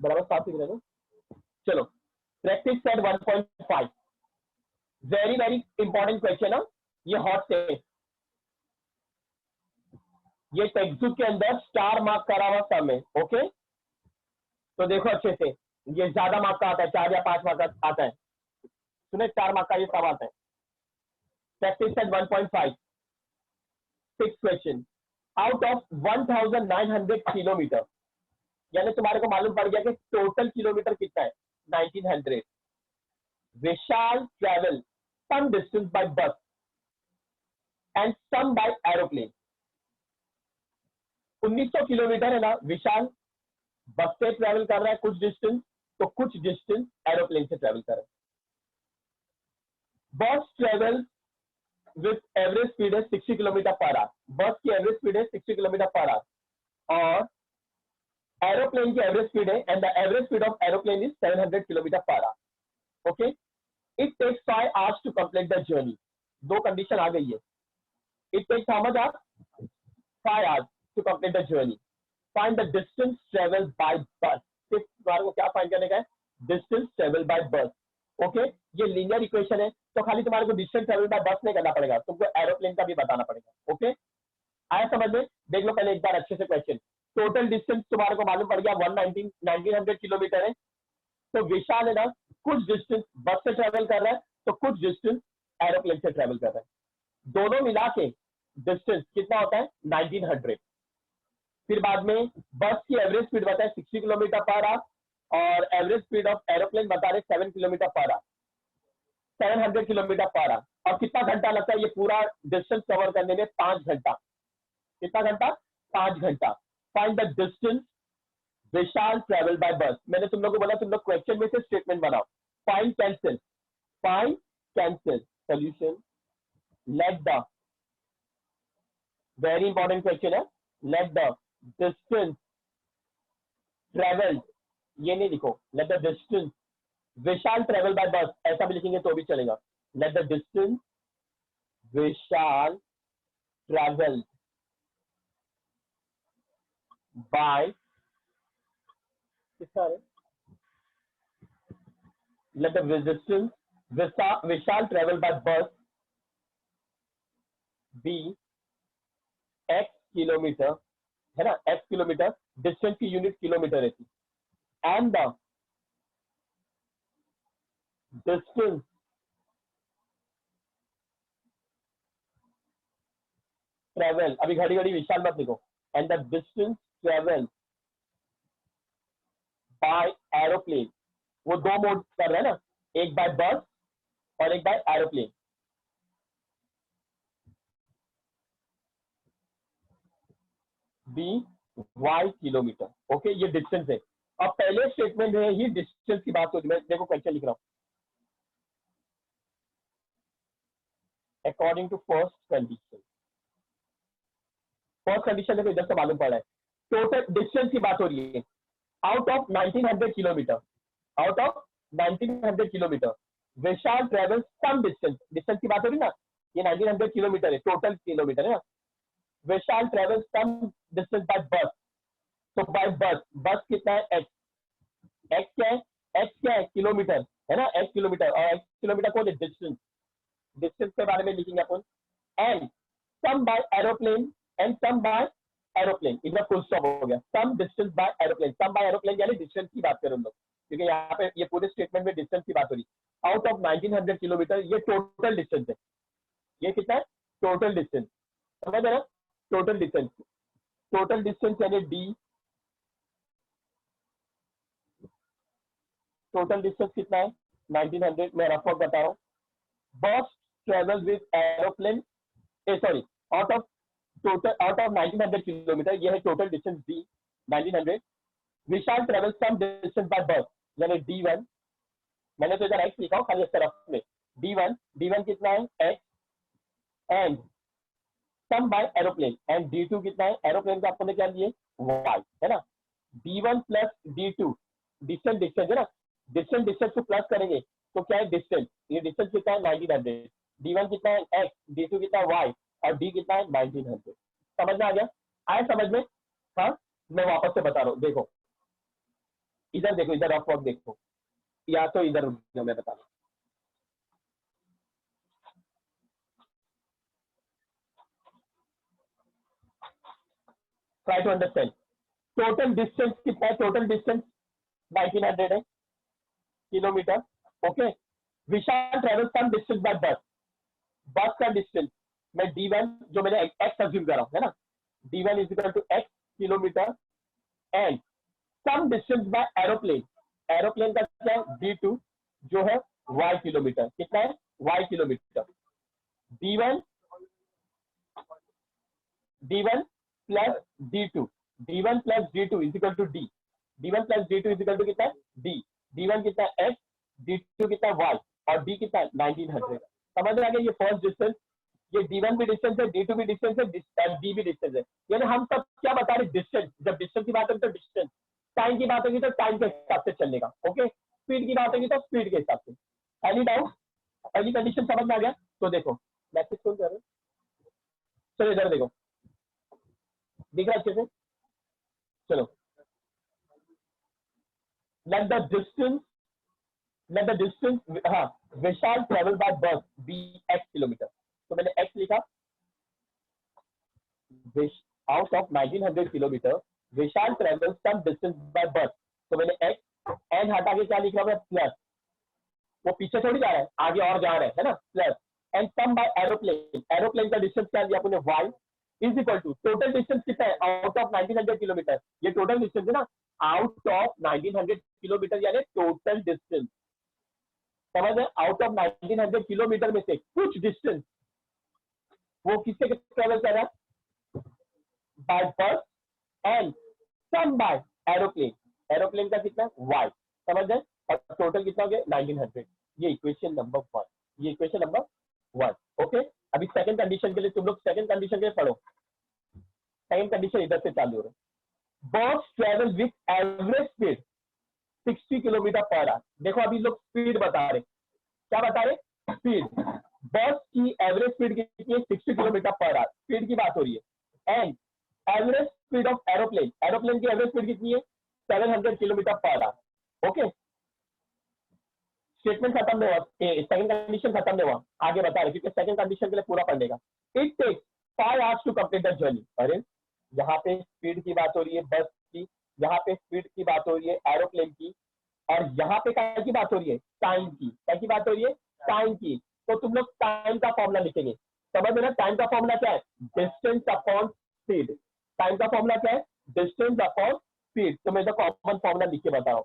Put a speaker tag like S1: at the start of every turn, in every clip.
S1: बराबर साफ दिख रहे हैं। चलो practice set 1.5 very very important question है ये, हॉट से ये टेक्स्ट बुक के अंदर स्टार मार्क करा हुआ सम है। ओके तो देखो अच्छे से, ये ज्यादा मार्क का आता है, 4 या 5 मार्क का आता है। सुने 4 मार्क का ये सब आता है। Practice set 1.5 6 question out of 1900 kilometre, यानी तुम्हारे को मालूम पड़ गया कि टोटल किलोमीटर कितना है 1900। Vishal travel some distance by bus and some by aeroplane. 1900 kilometre है ना, विशाल बस से ट्रेवल कर रहा है कुछ डिस्टेंस, तो कुछ डिस्टेंस एरोप्लेन से ट्रेवल कर रहा है। बस ट्रेवल विथ एवरेज स्पीड है 60 किलोमीटर पर आवर, बस की एवरेज स्पीड है 60 किलोमीटर पर आवर और एरोप्लेन की एवरेज स्पीड है, and the average speed of aeroplane is 700 kilometre per hour. Okay it takes 5 hours to complete the journey. दो condition आ गई है। It takes how much hours 5 hours to complete the journey. Find the distance travel by bus. सिर्फ तुम्हारे को क्या find करने का है, distance travel by bus. Okay ये लीनियर इक्वेशन है, तो खाली तुम्हारे को डिस्टेंस ट्रेवल बाय बस नहीं करना पड़ेगा, तुमको एरोप्लेन का भी बताना पड़ेगा। ओके आया समझ में? देख लो पहले एक बार अच्छे से क्वेश्चन। टोटल डिस्टेंस तुम्हारे को मालूम पड़ गया 1900 किलोमीटर है। तो विशाल है ना कुछ डिस्टेंस बस से ट्रेवल कर रहा है, तो कुछ डिस्टेंस एरोप्लेन से ट्रेवल कर रहा है। दोनों मिला के डिस्टेंस कितना होता है 1900। फिर बाद में बस की एवरेज स्पीड बताए 60 किलोमीटर पर आवर और एवरेज स्पीड ऑफ एरोप्लेन बता रहे 7 kilometre per hour, 700 kilometre per our. और कितना घंटा लगता है ये पूरा डिस्टेंस कवर करने में? 5 घंटा। कितना घंटा? 5 घंटा। Find the distance Vishal travel by बस। मैंने तुम लोग को बोला तुम लोग क्वेश्चन में से स्टेटमेंट बनाओ। Find cancel, find cancel solution, let the, very important question है, लेट द डिस्टेंस ट्रेवल, ये नहीं लिखो, let the distance Vishal travel by बस, ऐसा भी लिखेंगे तो भी चलेगा। Let the distance Vishal travel bye, let the distance Vishal travel by bus be x kilometre, है ना, x किलोमीटर, डिस्टेंस की यूनिट किलोमीटर रहती, एंड द डिस्टेंस ट्रेवल, अभी घड़ी घड़ी विशाल मत लिखो, and the distance travel bye aeroplane. वो दो मोड कर रहे हैं ना, एक बाय बस और एक by aeroplane. Be y kilometre. Okay ये डिस्टेंस है। अब पहले स्टेटमेंट है ही डिस्टेंस की बात होती है। मैं देखो क्वेश्चन लिख रहा हूं। According to first condition, first condition देखो इधर से मालूम पड़ रहा है, टोटल डिस्टेंस की बात हो रही है। Out of 1900 kilometre, out of 1900 kilometre Vishal travel some distance, distance की बात हो रही है ना, ये 1900 किलोमीटर है, टोटल किलोमीटर है ना। विशाल travel some distance by bus, तो बाय बस, बस कितना है x, x क्या है, x क्या है किलोमीटर, है ना, x किलोमीटर, और x किलोमीटर को डिस्टेंस, डिस्टेंस के बारे में लिखेंगे अपन। And some by aeroplane, and some by aeroplane, इधर फुल स्टॉप हो गया। Some distance by aeroplane, some by aeroplane यानी डिस्टेंस की बात करें हम लोग, क्योंकि यहाँ पे ये पूरे स्टेटमेंट में डिस्टेंस की बात हो रही। आउट ऑफ 1900 किलोमीटर, ये टोटल डिस्टेंस है। ये कितना है? टोटल डिस्टेंस, समझ रहे ना, टोटल डिस्टेंस, टोटल डिस्टेंस यानी डी, टोटल डिस्टेंस कितना है 1900, मैं रफ बता रहा हूँ। Bus travel with aeroplane, sorry, out of total, out of 1900 kilometre, ये है total distance D 1900। Vishal travel some distance by bus यानी D1, मैंने तो इधर x लिखा हूं खाली इस तरफ में, D1 कितना है x, and some by aeroplane, and D2 कितना है, एरोप्लेन का आपने क्या लिए y, है ना। D1 plus D2 distance, distance है ना, डिस्टेंस डिस्टेंस को प्लस करेंगे तो क्या है डिस्टेंस, ये डिस्टेंस कितना है 1900। D1 कितना है x, D2 कितना है y, और डी कितना है 1900। समझ में आ गया? आया समझ में? हाँ, मैं वापस से बता रहा हूँ, देखो इधर देखो, इधर रफ वर्क देखो, या तो इधर मैं बता रहा हूँ। Try to understand. Total distance कितना है? टोटल डिस्टेंस 1900 है kilometre. Okay, Vishal travel some distance by bus. Bus का डिस्टेंस मैं D1 जो मैंने एक्स अज्यूम कर रहा हूँ, है ना, D1 is equal to x kilometre and some distance by aeroplane. Aeroplane का क्या है? D2 जो है y किलोमीटर। कितना है? y kilometre. D1 plus D2, D1 plus D2 is equal to D। D1 plus D2 is equal to कितना है? D। D1 कितना है? x, D2 कितना है? y, और D कितना है? 1900। समझ में आ गया? ये फर्स्ट डिस्टेंस, ये D1 भी डिस्टेंस है, D2 भी डिस्टेंस है, D भी डिस्टेंस है। यानी हम सब क्या बता रहे? डिस्टेंस। जब डिस्टेंस की बात होगी तो डिस्टेंस, टाइम की बात होगी तो टाइम के हिसाब से चलेगा। ओके, स्पीड की बात होगी तो स्पीड के हिसाब से। Any doubt? पहली कंडीशन समझ में आ गया? तो देखो मैसेज कौन कर रहे हैं, चलो इधर देखो, दिख रहा अच्छे से? चलो, let the distance हाँ, Vishal travel by bus be x kilometre. तो मैंने x लिखा, out of 1900 kilometre Vishal travel some distance by bus. तो मैंने x एन हटा के क्या लिख रहा हूँ? प्लस, वो पीछे थोड़ी जा रहा है, आगे और जा रहा है ना, plus and some by aeroplane. Aeroplane का डिस्टेंस क्या लिया आपने? y is equal to total distance कितना है? Out of 1900 kilometre. ये टोटल डिस्टेंस है ना, आउट ऑफ 1900 किलोमीटर यानी टोटल डिस्टेंस। समझ है? आउट ऑफ 1900 किलोमीटर में से कुछ डिस्टेंस वो किससे ट्रेवल कर रहा है? By bus and some by aeroplane. Aeroplane का कितना? y। समझ गए? और टोटल कितना हो गया? 1900। ये इक्वेशन नंबर 1, ये इक्वेशन नंबर 1। ओके, अभी सेकंड कंडीशन के लिए तुम लोग सेकंड कंडीशन के लिए पढ़ो। सेकंड कंडीशन इधर से चालू हो रहा है। बस travel with average speed 60 kilometre per our. देखो अभी लोग स्पीड बता रहे, क्या बता रहे? स्पीड। बस की एवरेज स्पीड कितनी है? 60 किलोमीटर पर आवर, स्पीड की बात हो रही है। And average speed of aeroplane, aeroplane की एवरेज स्पीड कितनी है? 700 kilometre per hour. Okay, statement खत्म नहीं हुआ, सेकंड कंडीशन खत्म नहीं हुआ, आगे बता रहे, क्योंकि सेकंड कंडीशन के लिए पूरा पढ़ने का। It takes 5 hours to complete the journey. अरे यहाँ पे स्पीड की बात हो रही है बस की, यहाँ पे स्पीड की बात हो रही है एरोप्लेन की, और यहाँ पे क्या की बात हो रही है? टाइम की। क्या की बात हो रही है? टाइम की। तो तुम लोग टाइम का फॉर्मूला लिखेंगे। समझ में ना? टाइम का फॉर्मूला क्या है? Distance upon speed. टाइम का फॉर्मूला क्या है? Distance upon speed. तो मैं तो कॉमन फॉर्मूला लिख के बताओ,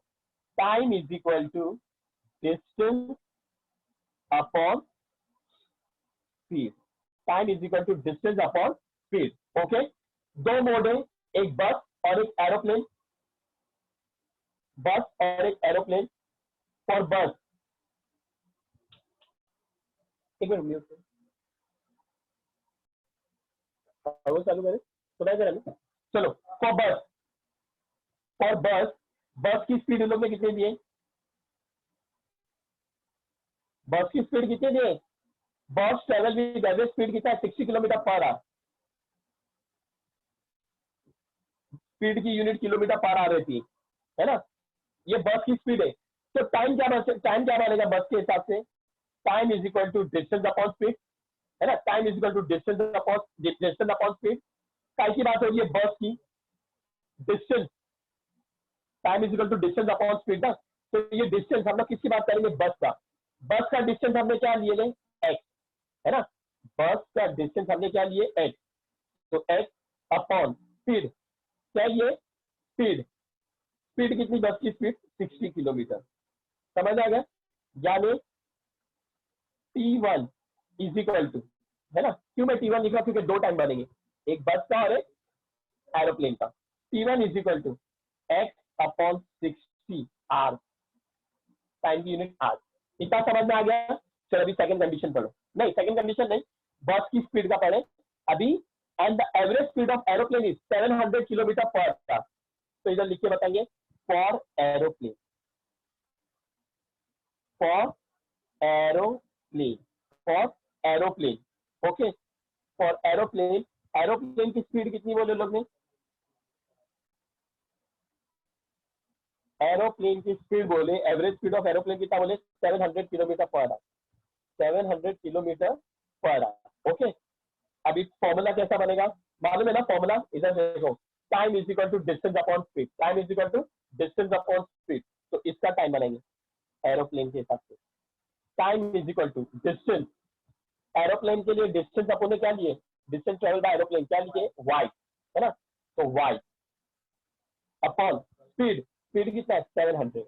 S1: time is equal to distance upon speed. Time is equal to distance upon speed. Okay, दो मोड है, एक बस और एक एरोप्लेन। बस और एक एरोप्लेन। फॉर बस, एक मिनट म्यूट वो चालू करें, सुना जरा नहीं? चलो, फॉर बस, फॉर बस, बस की स्पीड इन लोग ने कितनी दी है? बस की स्पीड कितनी दी है? बस ट्रेवल विद एवरेज स्पीड कितना है? 60 किलोमीटर पर आवर। स्पीड की यूनिट किलोमीटर पर आवर रहती है ना? ये बस की स्पीड है। तो टाइम क्या बनेगा बस के हिसाब से? Time is equal to distance upon speed, है ना? Time is equal to distance upon speed. काय की बात हो रही है? बस की। Distance, time is equal to distance upon speed ना। तो ये डिस्टेंस हम लोग किसकी बात करेंगे? बस का। बस का डिस्टेंस हमने क्या लिए? एक्स, है ना? बस का डिस्टेंस हमने क्या लिए? एक्स। तो एक्स अपॉन स्पीड, क्या ये? स्पीड। स्पीड कितनी? बस की स्पीड 60 किलोमीटर। समझ आ गया? यानी T1 इज इक्वल टू, है ना? क्यों मैं T1 लिख रहा हूं? क्योंकि दो टाइम बनेंगे, एक बस का और एक एरोप्लेन का। T1 is equal to x upon 60 hour, time की यूनिट आर। इतना समझ में आ गया? चलो अभी सेकंड कंडीशन पढ़ो। नहीं, सेकंड कंडीशन नहीं, बस की स्पीड का पढ़े अभी। And the average speed of aeroplane is 700 kilometre per our. तो इधर लिख के बताएंगे, for aeroplane, for aeroplane, for aeroplane. Okay, for aeroplane, aeroplane की स्पीड कितनी बोले लोग ने, एरोप्लेन की स्पीड बोले, एवरेज स्पीड ऑफ एरोप्लेन कितना बोले, 700 kilometre per hour, 700 kilometre per hour. Okay, अभी फॉर्मूला कैसा बनेगा मालूम है ना, फॉर्मूला इधर देखो, time is equal to distance upon speed, time is equal to distance upon speed. तो इसका टाइम बनेंगे एरोप्लेन के हिसाब से, time is equal to distance, aeroplane के लिए डिस्टेंस अपन ने क्या लिए, डिस्टेंस ट्रेवल बाय एरोप्लेन क्या लिए, वाई, है ना, तो वाई अपॉन स्पीड, स्पीड कितना है 700,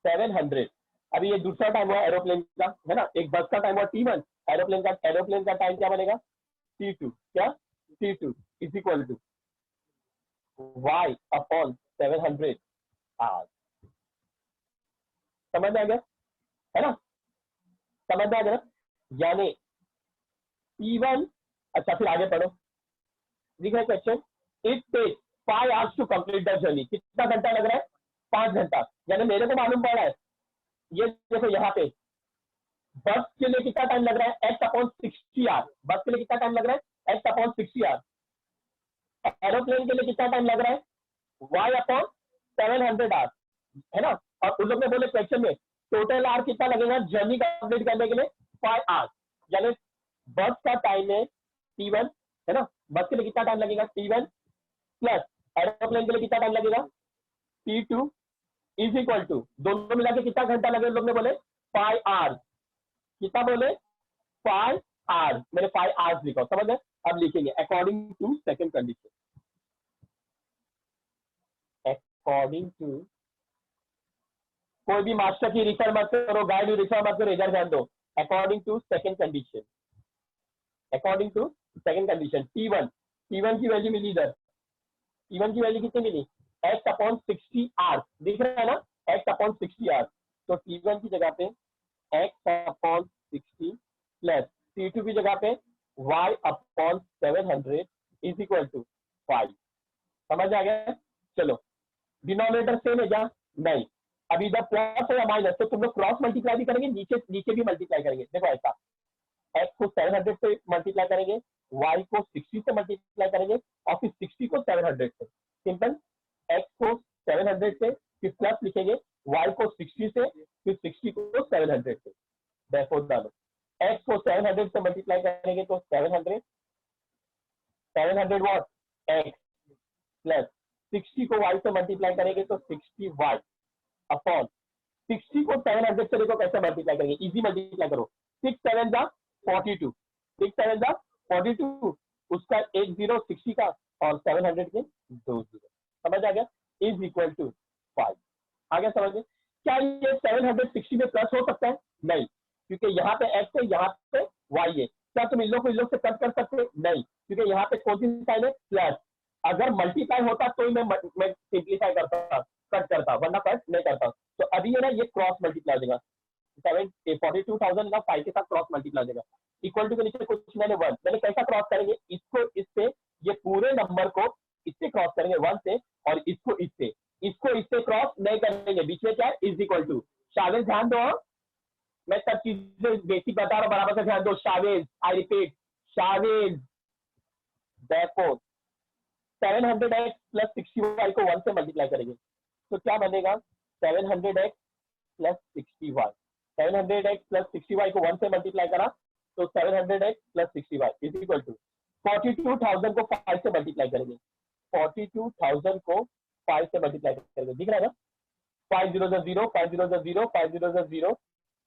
S1: 700। अभी ये दूसरा टाइम हुआ एरोप्लेन का, है ना, एक बस का टाइम हुआ T1, एरोप्लेन का टाइम क्या बनेगा T2, क्या T2 is equal to y upon 700 hour. समझ आ गया, है ना, समझ आ गया, यानी T1, अच्छा फिर आगे पढ़ो, देखिए question, it take 5 hours to complete the journey, कितना घंटा लग रहा है 5 घंटा, यानी मेरे को मालूम पड़ रहा है, ये देखो यहाँ पे बस के लिए कितना टाइम लग रहा है x अपॉन 60 आवर, बस के लिए कितना टाइम लग रहा है x अपॉन 60 आवर, एरोप्लेन के लिए कितना टाइम लग रहा है y अपॉन 700 आवर, है ना, और उन लोग ने बोले क्वेश्चन में टोटल आवर कितना लगेगा जर्नी कंप्लीट करने के लिए 5 आवर्स, यानी बस का टाइम है T1, है ना, बस के लिए कितना टाइम लगेगा T1 प्लस एरोप्लेन के लिए कितना टाइम लगेगा T2 इज इक्वल टू, दोनों मिला के कितना घंटा लगे लोग ने बोले 5 आवर्स, कितना बोले 5 आवर्स, मैंने 5 आवर्स लिखा, समझ गए। अब लिखेंगे according to second condition, according to, कोई भी मास्टर की रिफर मत करो, गाइड रिफर मत करो, इधर ध्यान दो, according to second condition, according to second condition T1, T1 की वैल्यू मिली इधर, T1 की वैल्यू कितनी मिली x अपॉन 60 आवर्स, दिख रहा है ना x अपॉन 60 आवर्स, तो T1 की जगह पे x अपॉन 60 प्लस T2 की जगह पे y upon 700 is equal to 5। समझ आ गया, चलो डिनोमिनेटर सेम है क्या, नहीं, अभी इधर प्लस है या माइनस, तो तुम लोग क्रॉस मल्टीप्लाई भी करेंगे, नीचे नीचे भी मल्टीप्लाई करेंगे, देखो ऐसा x को 700 से मल्टीप्लाई करेंगे, y को 60 से मल्टीप्लाई करेंगे, और फिर 60 को 700 से, सिंपल, x को 700 से फिर प्लस लिखेंगे, y को 60 से फिर 60 को 700 से, देखो डालो, x को 700 से मल्टीप्लाई करेंगे तो 700 व्हाट x प्लस 60 को y से मल्टीप्लाई करेंगे तो 60y अपॉन 60 को 700 से देखो कैसे मल्टीप्लाई करेंगे, इजी मल्टीप्लाई करो, 6 7 जा 42, 6 7 जा 42, उसका एक जीरो 60 का और 700 के 2 जीरो, समझ आ गया, इज इक्वल टू 5, आ गया समझ में। क्या ये 760 में प्लस हो सकता है, नहीं, क्योंकि यहाँ पे x है यहाँ पे y है, क्या तुम इन लोग को इन लोग से कट कर सकते, नहीं, क्योंकि यहाँ पे कौन सी साइन है प्लस, अगर मल्टीप्लाई होता तो मैं सिंप्लीफाई करता, कट करता, वरना कट नहीं करता, तो अभी है ना ये क्रॉस मल्टीप्लाई हो जाएगा, 42,000 का 5 के साथ क्रॉस मल्टीप्लाई हो जाएगा, इक्वल टू के नीचे कुछ मैंने 1, मैंने कैसा क्रॉस करेंगे, इसको इससे, ये पूरे नंबर को इससे क्रॉस करेंगे 1 से, और इसको इससे क्रॉस नहीं करेंगे, बीच में क्या है इज इक्वल टू, शावेज ध्यान दो, मैं सब चीजें बेसिक बता रहा हूँ, बराबर से ध्यान दो, शावेज, आई रिपीट शावेज, देखो 700x प्लस 60y को 1 से मल्टीप्लाई करेंगे तो क्या बनेगा 700x plus 60y, 700x plus 60y को 1 से मल्टीप्लाई करा तो 700x plus 60y is equal to 42,000 को 5 से मल्टीप्लाई करेंगे, 42,000 को 5 से मल्टीप्लाई करेंगे, दिख रहा है ना, 5 0 0 5 0 0 5 0 0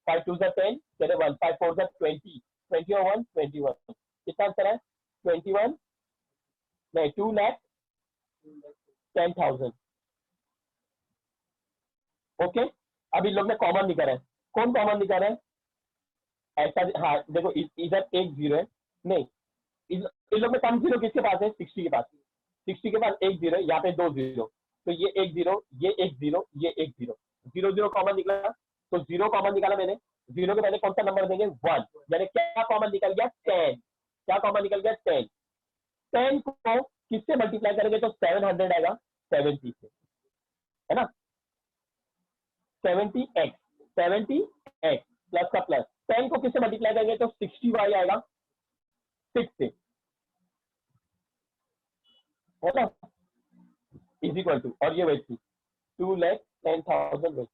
S1: 5 2 10 चले 1 5 4 20 20 और 1 21, कितना आंसर है 21 नहीं 2,10,000। ओके, अभी लोग ने कॉमन निकाला है, कौन कॉमन निकाला है, ऐसा, हाँ देखो इधर एक जीरो है, नहीं इन लोग में कम जीरो किसके पास है 60 के पास, 60 के पास एक जीरो है, यहाँ पे 2 जीरो, तो ये एक जीरो, ये एक जीरो, ये एक जीरो, 0 0 कॉमन निकला, तो 0 कॉमन निकाला मैंने, 0 के पहले कौन सा नंबर देंगे 1, यानी क्या कॉमन निकल गया 10, क्या कॉमन निकल गया 10, 10 को किससे मल्टीप्लाई करेंगे तो 700 आएगा 70 से, है ना, 70x प्लस का प्लस, 10 को किससे मल्टीप्लाई करेंगे तो 60y आएगा 6 से, है ना, इज इक्वल टू, और ये वैसी 2,10,000 वैसी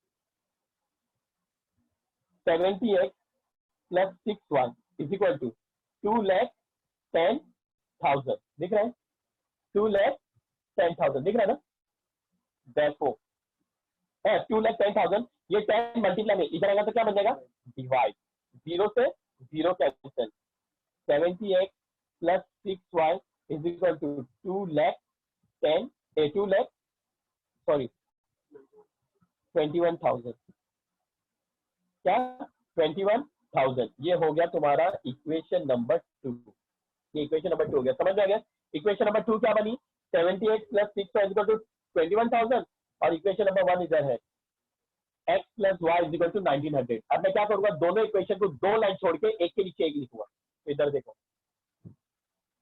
S1: 70x plus 6y is equal to 2,10,000, दिख रहा है, 2,10,000 दिख रहा है ना, therefore 2,10,000, ये 10 मल्टीप्लाई में इधर आएगा तो क्या बन जाएगा, डिवाइड, 0 से 0 cancel, 70x plus 6y is equal to 21,000, क्या 21,000, ये हो गया तुम्हारा इक्वेशन नंबर 2, ये इक्वेशन नंबर 2 हो गया, समझ में आ गया। इक्वेशन नंबर 2 क्या बनी, 78 plus 6y is equal to 21,000, और इक्वेशन नंबर 1 इधर है x plus y is equal to 1900। अब मैं क्या करूंगा, दोनों इक्वेशन को 2 लाइन छोड़ के एक के नीचे एक लिखूंगा, इधर देखो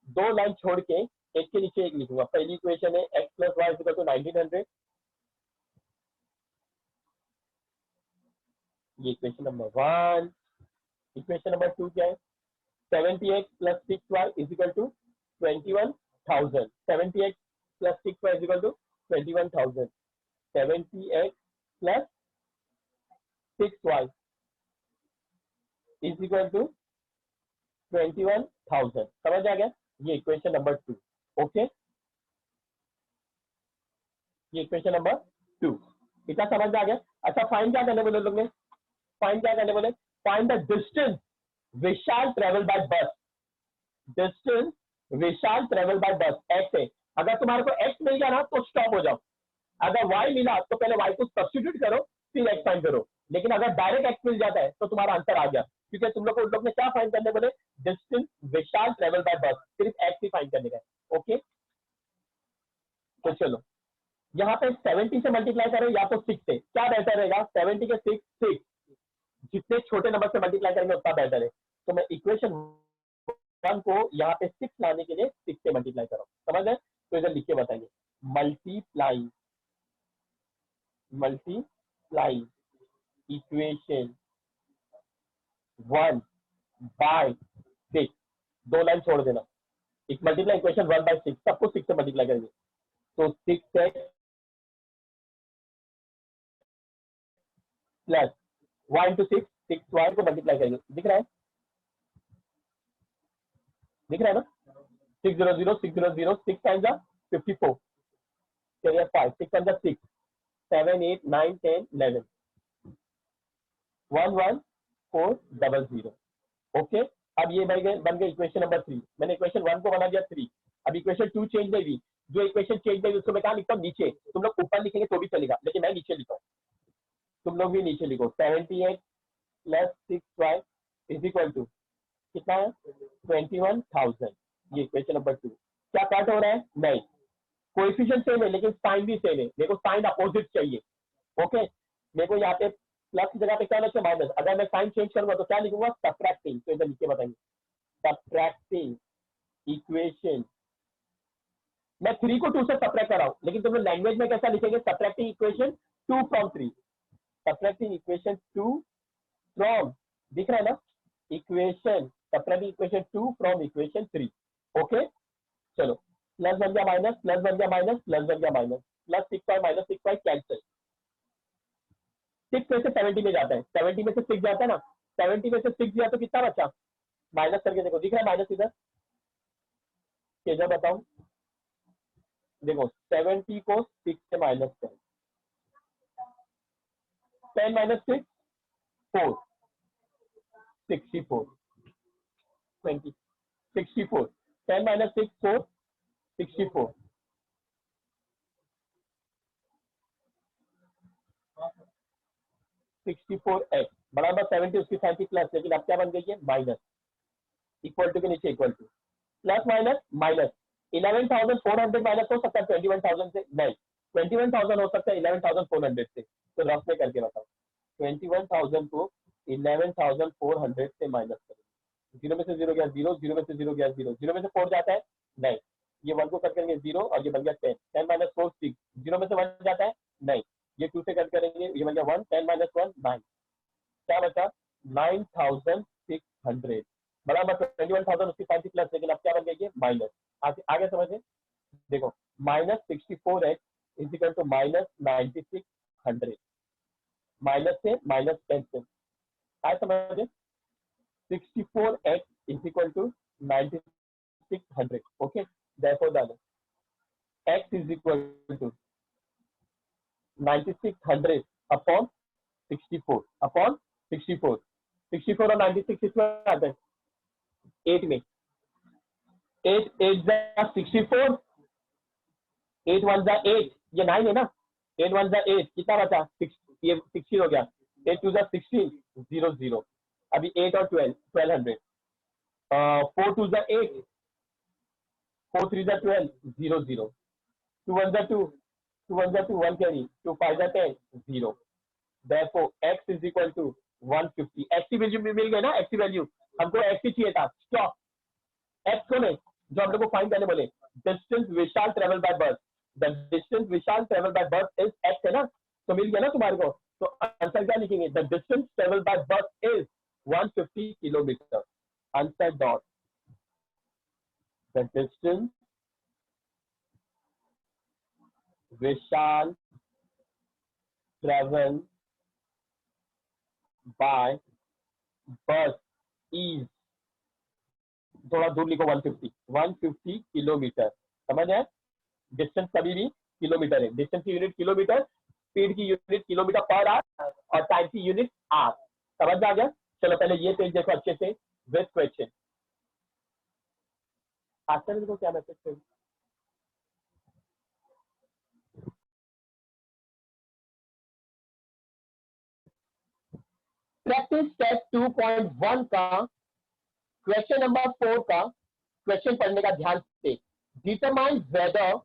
S1: 2 लाइन छोड़ के एक के नीचे एक लिखूंगा। पहली इक्वेशन है x plus y is equal to 1900, ये इक्वेशन नंबर 1। इक्वेशन नंबर 2 क्या है, 78 plus 6y is equal to 21,000, 78 plus 6y is equal to 21,000, 78 plus 6y is equal to 21,000, समझ आ गया, ये इक्वेशन नंबर 2, ओके, ये इक्वेशन नंबर 2, इतना समझ में आ गया। अच्छा फाइंड क्या करने बोले लोग ने, फाइंड क्या करने बोले, find the distance Vishal travel by बस, डिस्टेंस विशाल ट्रेवल बाय बस, एक्स है, अगर तुम्हारे को एक्स मिल गया ना तो स्टॉप हो जाओ, अगर वाई मिला तो पहले वाई को सब्स्टिट्यूट करो फिर एक्स फाइंड करो, लेकिन अगर डायरेक्ट एक्स मिल जाता है तो तुम्हारा आंसर आ गया, क्योंकि तुम लोग को उन लोग ने क्या फाइंड करने बोले, distance Vishal travel by bus, सिर्फ एक्स ही फाइंड करने का है, ओके। तो चलो यहाँ पे 70 से मल्टीप्लाई करो या तो 6 से, क्या बेहतर रहेगा, 70 के 6, जितने छोटे नंबर से मल्टीप्लाई करेंगे उतना बेहतर है, तो मैं इक्वेशन 1 को यहाँ पे 6 लाने के लिए 6 से मल्टीप्लाई करो, समझ गए, तो इधर लिख के बताएंगे, मल्टीप्लाई इक्वेशन 1 बाय 6, 2 लाइन छोड़ देना, एक मल्टीप्लाई इक्वेशन 1 बाय 6, सबको 6 से मल्टीप्लाई करेंगे, तो 6x plus y into 6y को मल्टीप्लाई करेंगे, दिख रहा है, दिख रहा है ना, 600 6 टाइम्स 54, चलिए 5 6 टाइम्स 6 7 8 9 10 11 11400, ओके। अब ये बन गए इक्वेशन नंबर 3, मैंने इक्वेशन 1 को बना दिया 3, अब इक्वेशन 2 चेंज नहीं हुई, जो इक्वेशन चेंज नहीं हुई उसको मैं कहाँ लिखता हूँ, नीचे, तुम लोग ऊपर लिखेंगे तो भी चलेगा, लेकिन मैं नीचे लिखा हूँ, तुम लोग भी नीचे लिखो, 78 plus 6y is equal to कितना है, 21,000, ये इक्वेशन नंबर 2, क्या कट हो रहा है, नहीं, कोएफिशिएंट सेम है लेकिन साइन भी सेम है, मेरे को साइन अपोजिट चाहिए, ओके, मेरे को यहाँ पे प्लस की जगह पे क्या लिखा माइनस, अगर मैं साइन चेंज करूंगा तो क्या लिखूंगा, सबट्रैक्टिंग, तो इधर नीचे बताएंगे, सबट्रैक्टिंग इक्वेशन, मैं 3 को 2 से सबट्रैक्ट कर रहा हूं, लेकिन तुम लैंग्वेज में कैसा लिखेंगे, subtracting equation 2 from 3, subtracting equation 2 from, दिख रहा है ना, equation subtracting equation 2 from equation 3, okay. चलो प्लस बन गया माइनस, प्लस बन गया माइनस, प्लस बन गया minus, plus 6y minus 6y cancel, 6 में से 70 में जाता है, 70 में से 6 जाता है ना, 70 में से 6 गया तो कितना बचा, माइनस करके देखो, दिख रहा है माइनस इधर, इधर बताओ, देखो 70 को 6 से माइनस करें, 10 माइनस 6 4 64 20 64, 10 माइनस 6 4 64, 64x बराबर 70 उसकी 70 प्लस, लेकिन अब क्या बन गई है, माइनस, इक्वल टू के नीचे equal to, plus minus minus, 11,400 minus हो सकता है 21,000 से, नहीं 21,000 हो सकता है 11,400 से, तो रफ में करके बताओ, 21,000 को 11,400 से माइनस करें, 0 में से 0 गया 0, 0 में से 0 गया 0, 0 में से 4 जाता है, नहीं, ये 1 को कट करेंगे 0 और ये बन गया 10, 10 माइनस 4 6, 0 में से 1 जाता है, नहीं, ये 2 से कट करेंगे, ये बन गया 1, 10 माइनस 1 9, क्या बचा 9,600, बड़ा नंबर 21,000 उसकी साइन थी प्लस, लेकिन अब क्या बन गई है माइनस। आगे समझे, देखो -64x is equal to -9600, minus से माइनस 10 से आए समझे। 64x is equal to 9600, okay. therefore the x is equal to 9600 upon 64 upon 64। 64 और 96 इसमें आता है 8 में, 8 8 जा 64, 8 1 जा 8, ये 9 है ना, 8 1 जा 8, कितना बचा 6, ये 16 हो गया, 8 2 जा 16, 0 0। अभी 8 और 1200, 4 2 जा 8, 4 3 जा 12, 0 0, 2 1 जा 2, 2 1 जा 2, 1 carry, 2 5 जा 10, 0। therefore x is equal to 150। x की वैल्यू मिल गई ना, x की वैल्यू हमको x ही चाहिए था। स्टॉप, x को नहीं, जो हम लोग को फाइंड करने बोले, डिस्टेंस विशाल ट्रेवल बाय बस, the distance Vishal travel by बस इज x है ना, तो मिल गया ना तुम्हारे को। तो आंसर क्या लिखेंगे, द डिस्टेंस ट्रेवल बाय बस is 150 kilometre. Answer dot the distance Vishal travel by बस इज, थोड़ा दूर लिखो 150 किलोमीटर। समझ है, डिस्टेंस कभी भी किलोमीटर है, डिस्टेंस की यूनिट किलोमीटर, स्पीड की यूनिट किलोमीटर पर आवर और टाइम की यूनिट आवर। समझ आ गया। चलो पहले ये पेज देखो अच्छे से विद क्वेश्चन। आंसर देखो क्या मैसेज है। प्रैक्टिस टेस्ट 2.1 का क्वेश्चन नंबर 4 का क्वेश्चन पढ़ने का ध्यान से। Determine whether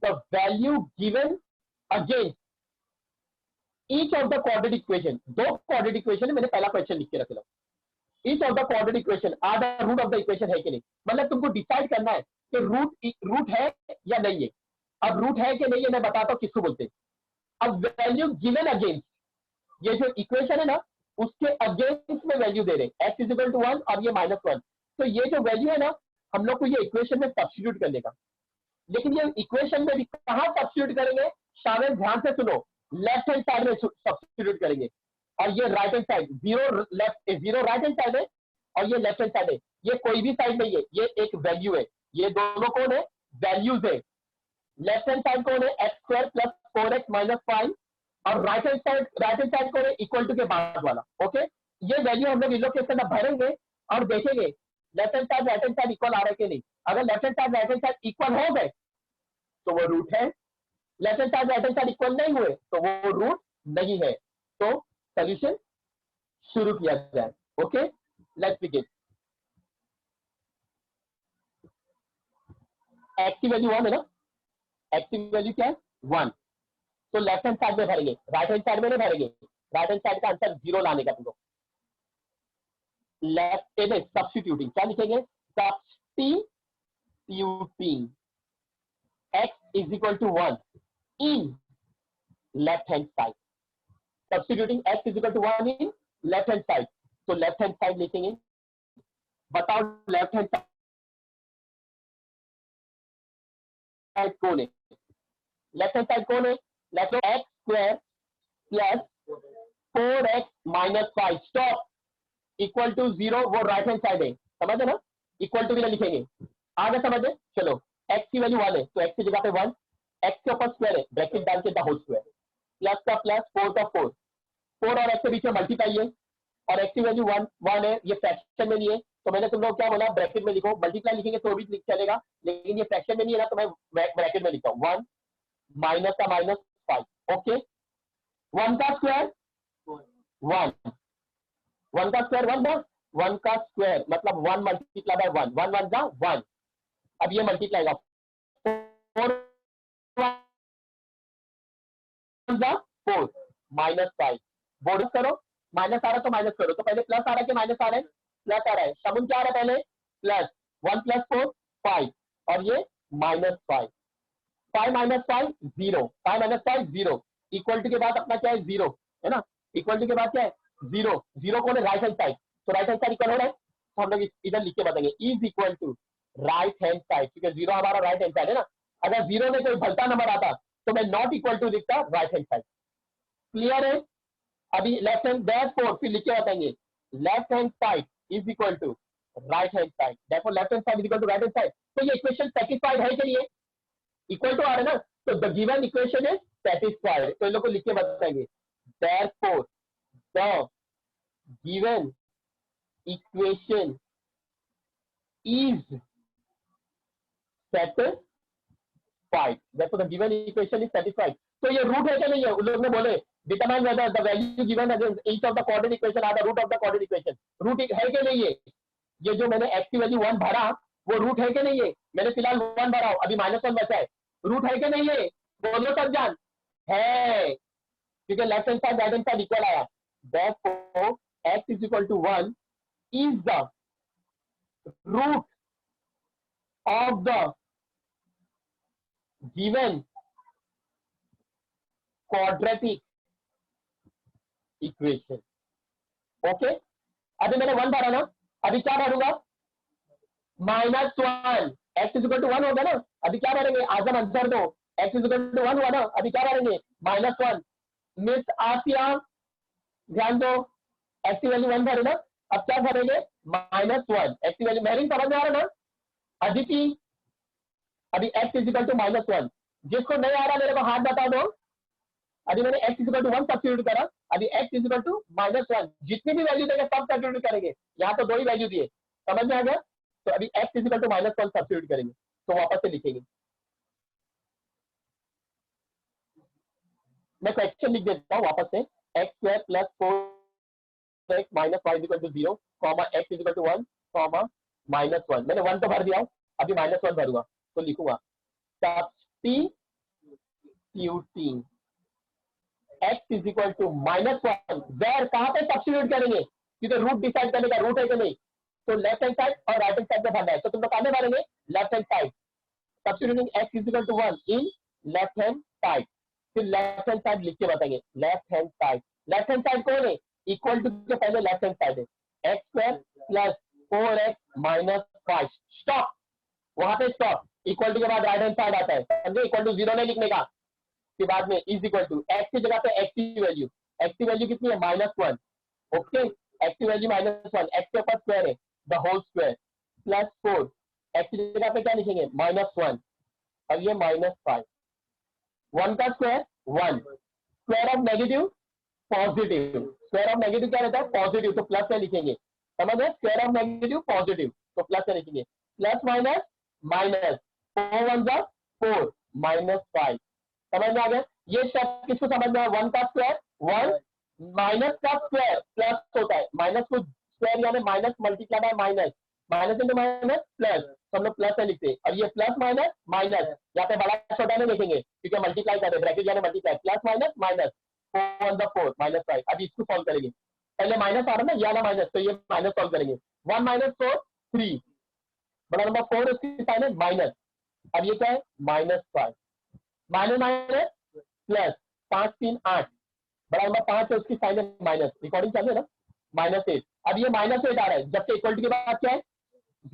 S1: the value given against each of the quadratic equation. दो क्वाड्रेटिक इक्वेशन है, मैंने पहला क्वेश्चन लिख के रख लो। Each of the quadratic equation are the root of the equation है कि नहीं, मतलब तुमको डिसाइड करना है कि रूट है या नहीं है। अब रूट है कि नहीं है मैं बताता हूं किसको बोलते हैं। अब वैल्यू गिवन अगेंस्ट, ये जो इक्वेशन है ना उसके अगेंस्ट में वैल्यू दे रहे हैं, x इज इक्वल टू 1 और ये -1। तो ये जो वैल्यू है ना हम लोग को ये इक्वेशन में सब्स्टिट्यूट करने का। लेकिन ये इक्वेशन में भी कहां सब्स्टिट्यूट करेंगे, शामिल ध्यान से सुनो, लेफ्ट हैंड साइड में सब्स्टिट्यूट करेंगे। और ये right hand side, zero right hand side है और ये लेफ्ट हैंड साइड है। ये कोई भी साइड नहीं है, ये एक वैल्यू है। ये दोनों कौन है, वैल्यूज है। लेफ्ट हैंड साइड कौन है, x² + 4x - 5 और राइट हैंड साइड कौन है, इक्वल टू के बाद वाला। ओके, ये वैल्यू हम लोग इन लोग के अंदर भरेंगे और देखेंगे left hand side right hand side equal आ रहा है कि नहीं। अगर left hand side right hand side equal हो गए तो वो रूट है, left hand side right hand side equal नहीं हुए तो वो रूट नहीं है। तो सॉल्यूशन शुरू किया जाए। Okay, let's begin. एक्स की वैल्यू 1 है ना, एक्स की वैल्यू क्या है 1, तो लेफ्ट हैंड साइड में भरेंगे, राइट हैंड साइड में नहीं भरेंगे। राइट हैंड साइड का आंसर 0 लाने का तुमको। लेफ्ट में सब्स्टिट्यूटिंग क्या लिखेंगे, substituting x is equal to 1 in left hand side, substituting x is equal to 1 in left hand side. तो लेफ्ट हैंड साइड लिखेंगे, बताओ लेफ्ट हैंड साइड कौन है, लेफ्ट हैंड साइड कौन है, left x² + 4x - 5 stop equal to 0, वो right hand side है। समझे ना, इक्वल टू भी लिखेंगे। आगे समझे, चलो x की वैल्यू 1 है तो x की जगह पे 1, x के ऊपर स्क्वायर है, ब्रैकेट डाल के द होल स्क्वायर, प्लस का प्लस 4 का 4 और x के बीच में मल्टीप्लाई है और x की वैल्यू 1 है, ये फ्रैक्शन में नहीं है तो मैंने तुम लोग क्या बोला, ब्रैकेट में लिखो। मल्टीप्लाई लिखेंगे तो भी चलेगा, लेकिन ये फ्रैक्शन में नहीं है ना तो मैं ब्रैकेट में लिखता हूँ 1 माइनस का -5। ओके, 1 का स्क्वायर 1, 1 का स्क्वायर 1 बस, 1 का स्क्वायर मतलब 1 मल्टीप्लाई बाय 1, 1 1 जा 1। अब ये मल्टीप्लाई का 4 जा 4 -5, बोनस करो, माइनस आ रहा है तो माइनस करो। तो पहले प्लस आ रहा है कि माइनस आ रहा है, प्लस आ रहा है। शमुन क्या आ रहा है पहले, प्लस 1 + 4 5 और ये -5, 5 - 5 0, 5 - 5 0, इक्वल टू के बाद अपना क्या है 0 है ना, इक्वल टू के बाद क्या है 0, 0 कौन है राइट हैंड साइड, तो राइट हैंड साइड इक्वल हो रहा है तो हम लोग इधर लिख के बताएंगे is equal to right hand side, क्योंकि जीरो हमारा राइट हैंड साइड है ना। अगर जीरो में कोई भलता नंबर आता तो मैं नॉट इक्वल टू लिखता राइट हैंड साइड। क्लियर है? अभी लेफ्ट हैंड देयरफॉर फिर लिख के बताएंगे left hand side is equal to right hand side, therefore left hand side is equal to right hand side. तो ये इक्वेशन सेटिस्फाइड है कि नहीं? इक्वल टू आ रहा है ना, तो the given equation is satisfied. तो इन लोग को लिख के बताएंगे therefore the given equation is satisfied, therefore the given equation is satisfied। तो ये रूट है क्या नहीं है? उन लोग ने बोले determine whether the value given against each of the coordinate equation are the root of the coordinate equation। Root है कि नहीं है? ये जो मैंने x की वैल्यू 1 भरा वो रूट है कि नहीं है? मैंने फिलहाल 1 भरा, अभी -1 बचा है, रूट है कि नहीं है? बोलो सब जान है, क्योंकि left hand side right hand side equal आया। therefore x is equal to 1 is the root of the given quadratic equation। Okay, अभी मैंने 1 भरा ना, अभी क्या भरूंगा? -1, x इज इक्वल टू 1 होगा ना, अभी क्या भरेंगे? आजम आंसर दो, x इज इक्वल टू 1 हुआ ना, अभी क्या भरेंगे? -1। मिस आसिया ध्यान दो, x की वैल्यू 1 भरे ना, अब क्या भरेंगे? -1, x की वैल्यू मेरी समझ में आ रहा ना? अदिति अभी x इज इक्वल टू -1, जिसको नहीं आ रहा मेरे को हाथ बता दो। अभी मैंने x is equal to 1 substitute करा, अभी x इज इक्वल टू -1, जितनी भी वैल्यू देंगे सब सब्स्टिट्यूट करेंगे, यहाँ तो 2 ही वैल्यू दिए, समझ में आ गया? तो अभी x is equal to -1 substitute करेंगे, तो वापस से लिखेंगे। मैं क्वेश्चन लिख देता हूँ वापस से, x² + 4x - y equal to 0, x is equal to 1, -1। मैंने 1 तो भर दिया, अभी -1 भरूंगा, तो लिखूंगा substituting x is equal to -1, where कहां पे सब्स्टिट्यूट करेंगे? क्योंकि रूट डिसाइड करने का, रूट है कि नहीं, तो लेफ्ट हैंड साइड और राइट हैंड साइड में भरना है, तो तुम लोग कहां भरेंगे? Left hand side. Substituting x is equal to 1 in left hand side, फिर लेफ्ट हैंड साइड लिख के बताएंगे left hand side. Left hand side कौन है? इक्वल टू के पहले लेफ्ट हैंड साइड है, x² + 4x - 5। स्टॉप, वहां पे स्टॉप। इक्वल टू के बाद राइट हैंड साइड आता है, समझे? इक्वल टू 0 नहीं लिखने का, के बाद में इज इक्वल टू x की जगह पे x की वैल्यू कितनी है? -1। ओके, x की वैल्यू -1, x के ऊपर स्क्वायर है, द होल स्क्वायर, +4, x की जगह पे क्या लिखेंगे? -1, और ये -5, 1 का square 1, square of negative positive, square of negative क्या रहता है? पॉजिटिव, तो प्लस में लिखेंगे, समझ गए? स्क्वायर ऑफ नेगेटिव पॉजिटिव, तो प्लस में लिखेंगे, प्लस माइनस माइनस, 4 1 जा 4, -5, समझ में आ गया? ये स्टेप किसको समझ में आया? 1 का स्क्वायर 1, माइनस का स्क्वायर प्लस होता है, माइनस को स्क्वायर यानी minus multiply by minus, minus into minus plus, तो हम लोग प्लस में लिखते हैं, और ये प्लस माइनस माइनस, यहाँ पे बड़ा छोटा नहीं लिखेंगे क्योंकि मल्टीप्लाई कर रहे, ब्रैकेट यानी मल्टीप्लाई, प्लस माइनस माइनस, 4 1 4 -5। अभी इसको सॉल्व करेंगे, पहले माइनस आ रहा है ना, ये वाला माइनस, तो ये माइनस सॉल्व करेंगे, 1 - 4 3, बड़ा नंबर 4 इसकी साइन है माइनस, अब ये क्या है? -5, माइनस माइनस प्लस, 5 3 8, बड़ा नंबर 5 है उसकी साइन है माइनस, रिकॉर्डिंग चालू है ना? -8, अब ये -8 आ रहा है, जबकि इक्वल टू के बाद क्या है?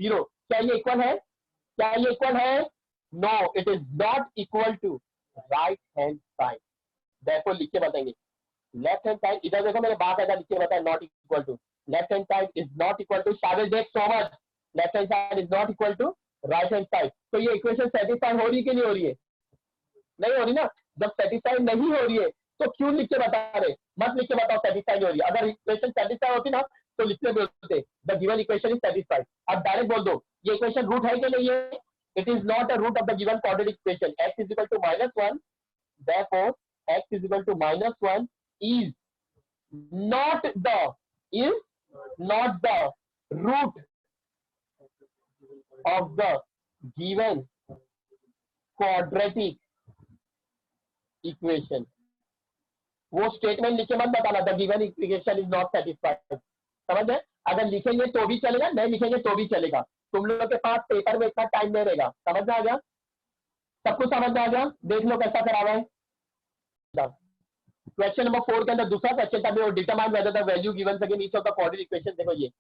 S1: 0। क्या ये इक्वल है? क्या ये इक्वल है? No, it is not equal to right hand side. देखो लिख के बताएंगे लेफ्ट हैंड साइड, इधर देखो मेरे बात ऐसा लिख के बताया, not equal to, left hand side is not equal to, शाबिल देख so much, left hand side is not equal to right hand side. तो ये इक्वेशन सेटिस्फाई हो रही है कि नहीं हो रही है? नहीं हो रही ना। जब सेटिस्फाई नहीं हो रही है तो क्यों लिख के बता रहे? मत लिख के बताओ सेटिस्फाई नहीं हो रही है, अगर इक्वेशन सेटिस्फाई होती ना तो लिखते बोलते the given equation is satisfied. अब डायरेक्ट बोल दो ये इक्वेशन रूट है कि नहीं है? It is not a root of the given quadratic equation, x is equal to -1, therefore x is equal to -1 is not the root of the given quadratic equation. वो statement लिखे मत बताना the given equation is not satisfied, समझ है? अगर लिखेंगे तो भी चलेगा, नहीं लिखेंगे तो भी चलेगा, तुम लोगों के पास पेपर में इतना टाइम नहीं रहेगा। समझ में आ गया? सब कुछ समझ में आ गया? देख लो कैसा करा हुआ है। क्वेश्चन नंबर 4 के अंदर दूसरा क्वेश्चन था, determine whether the value given again each of the quadratic equation. देखो ये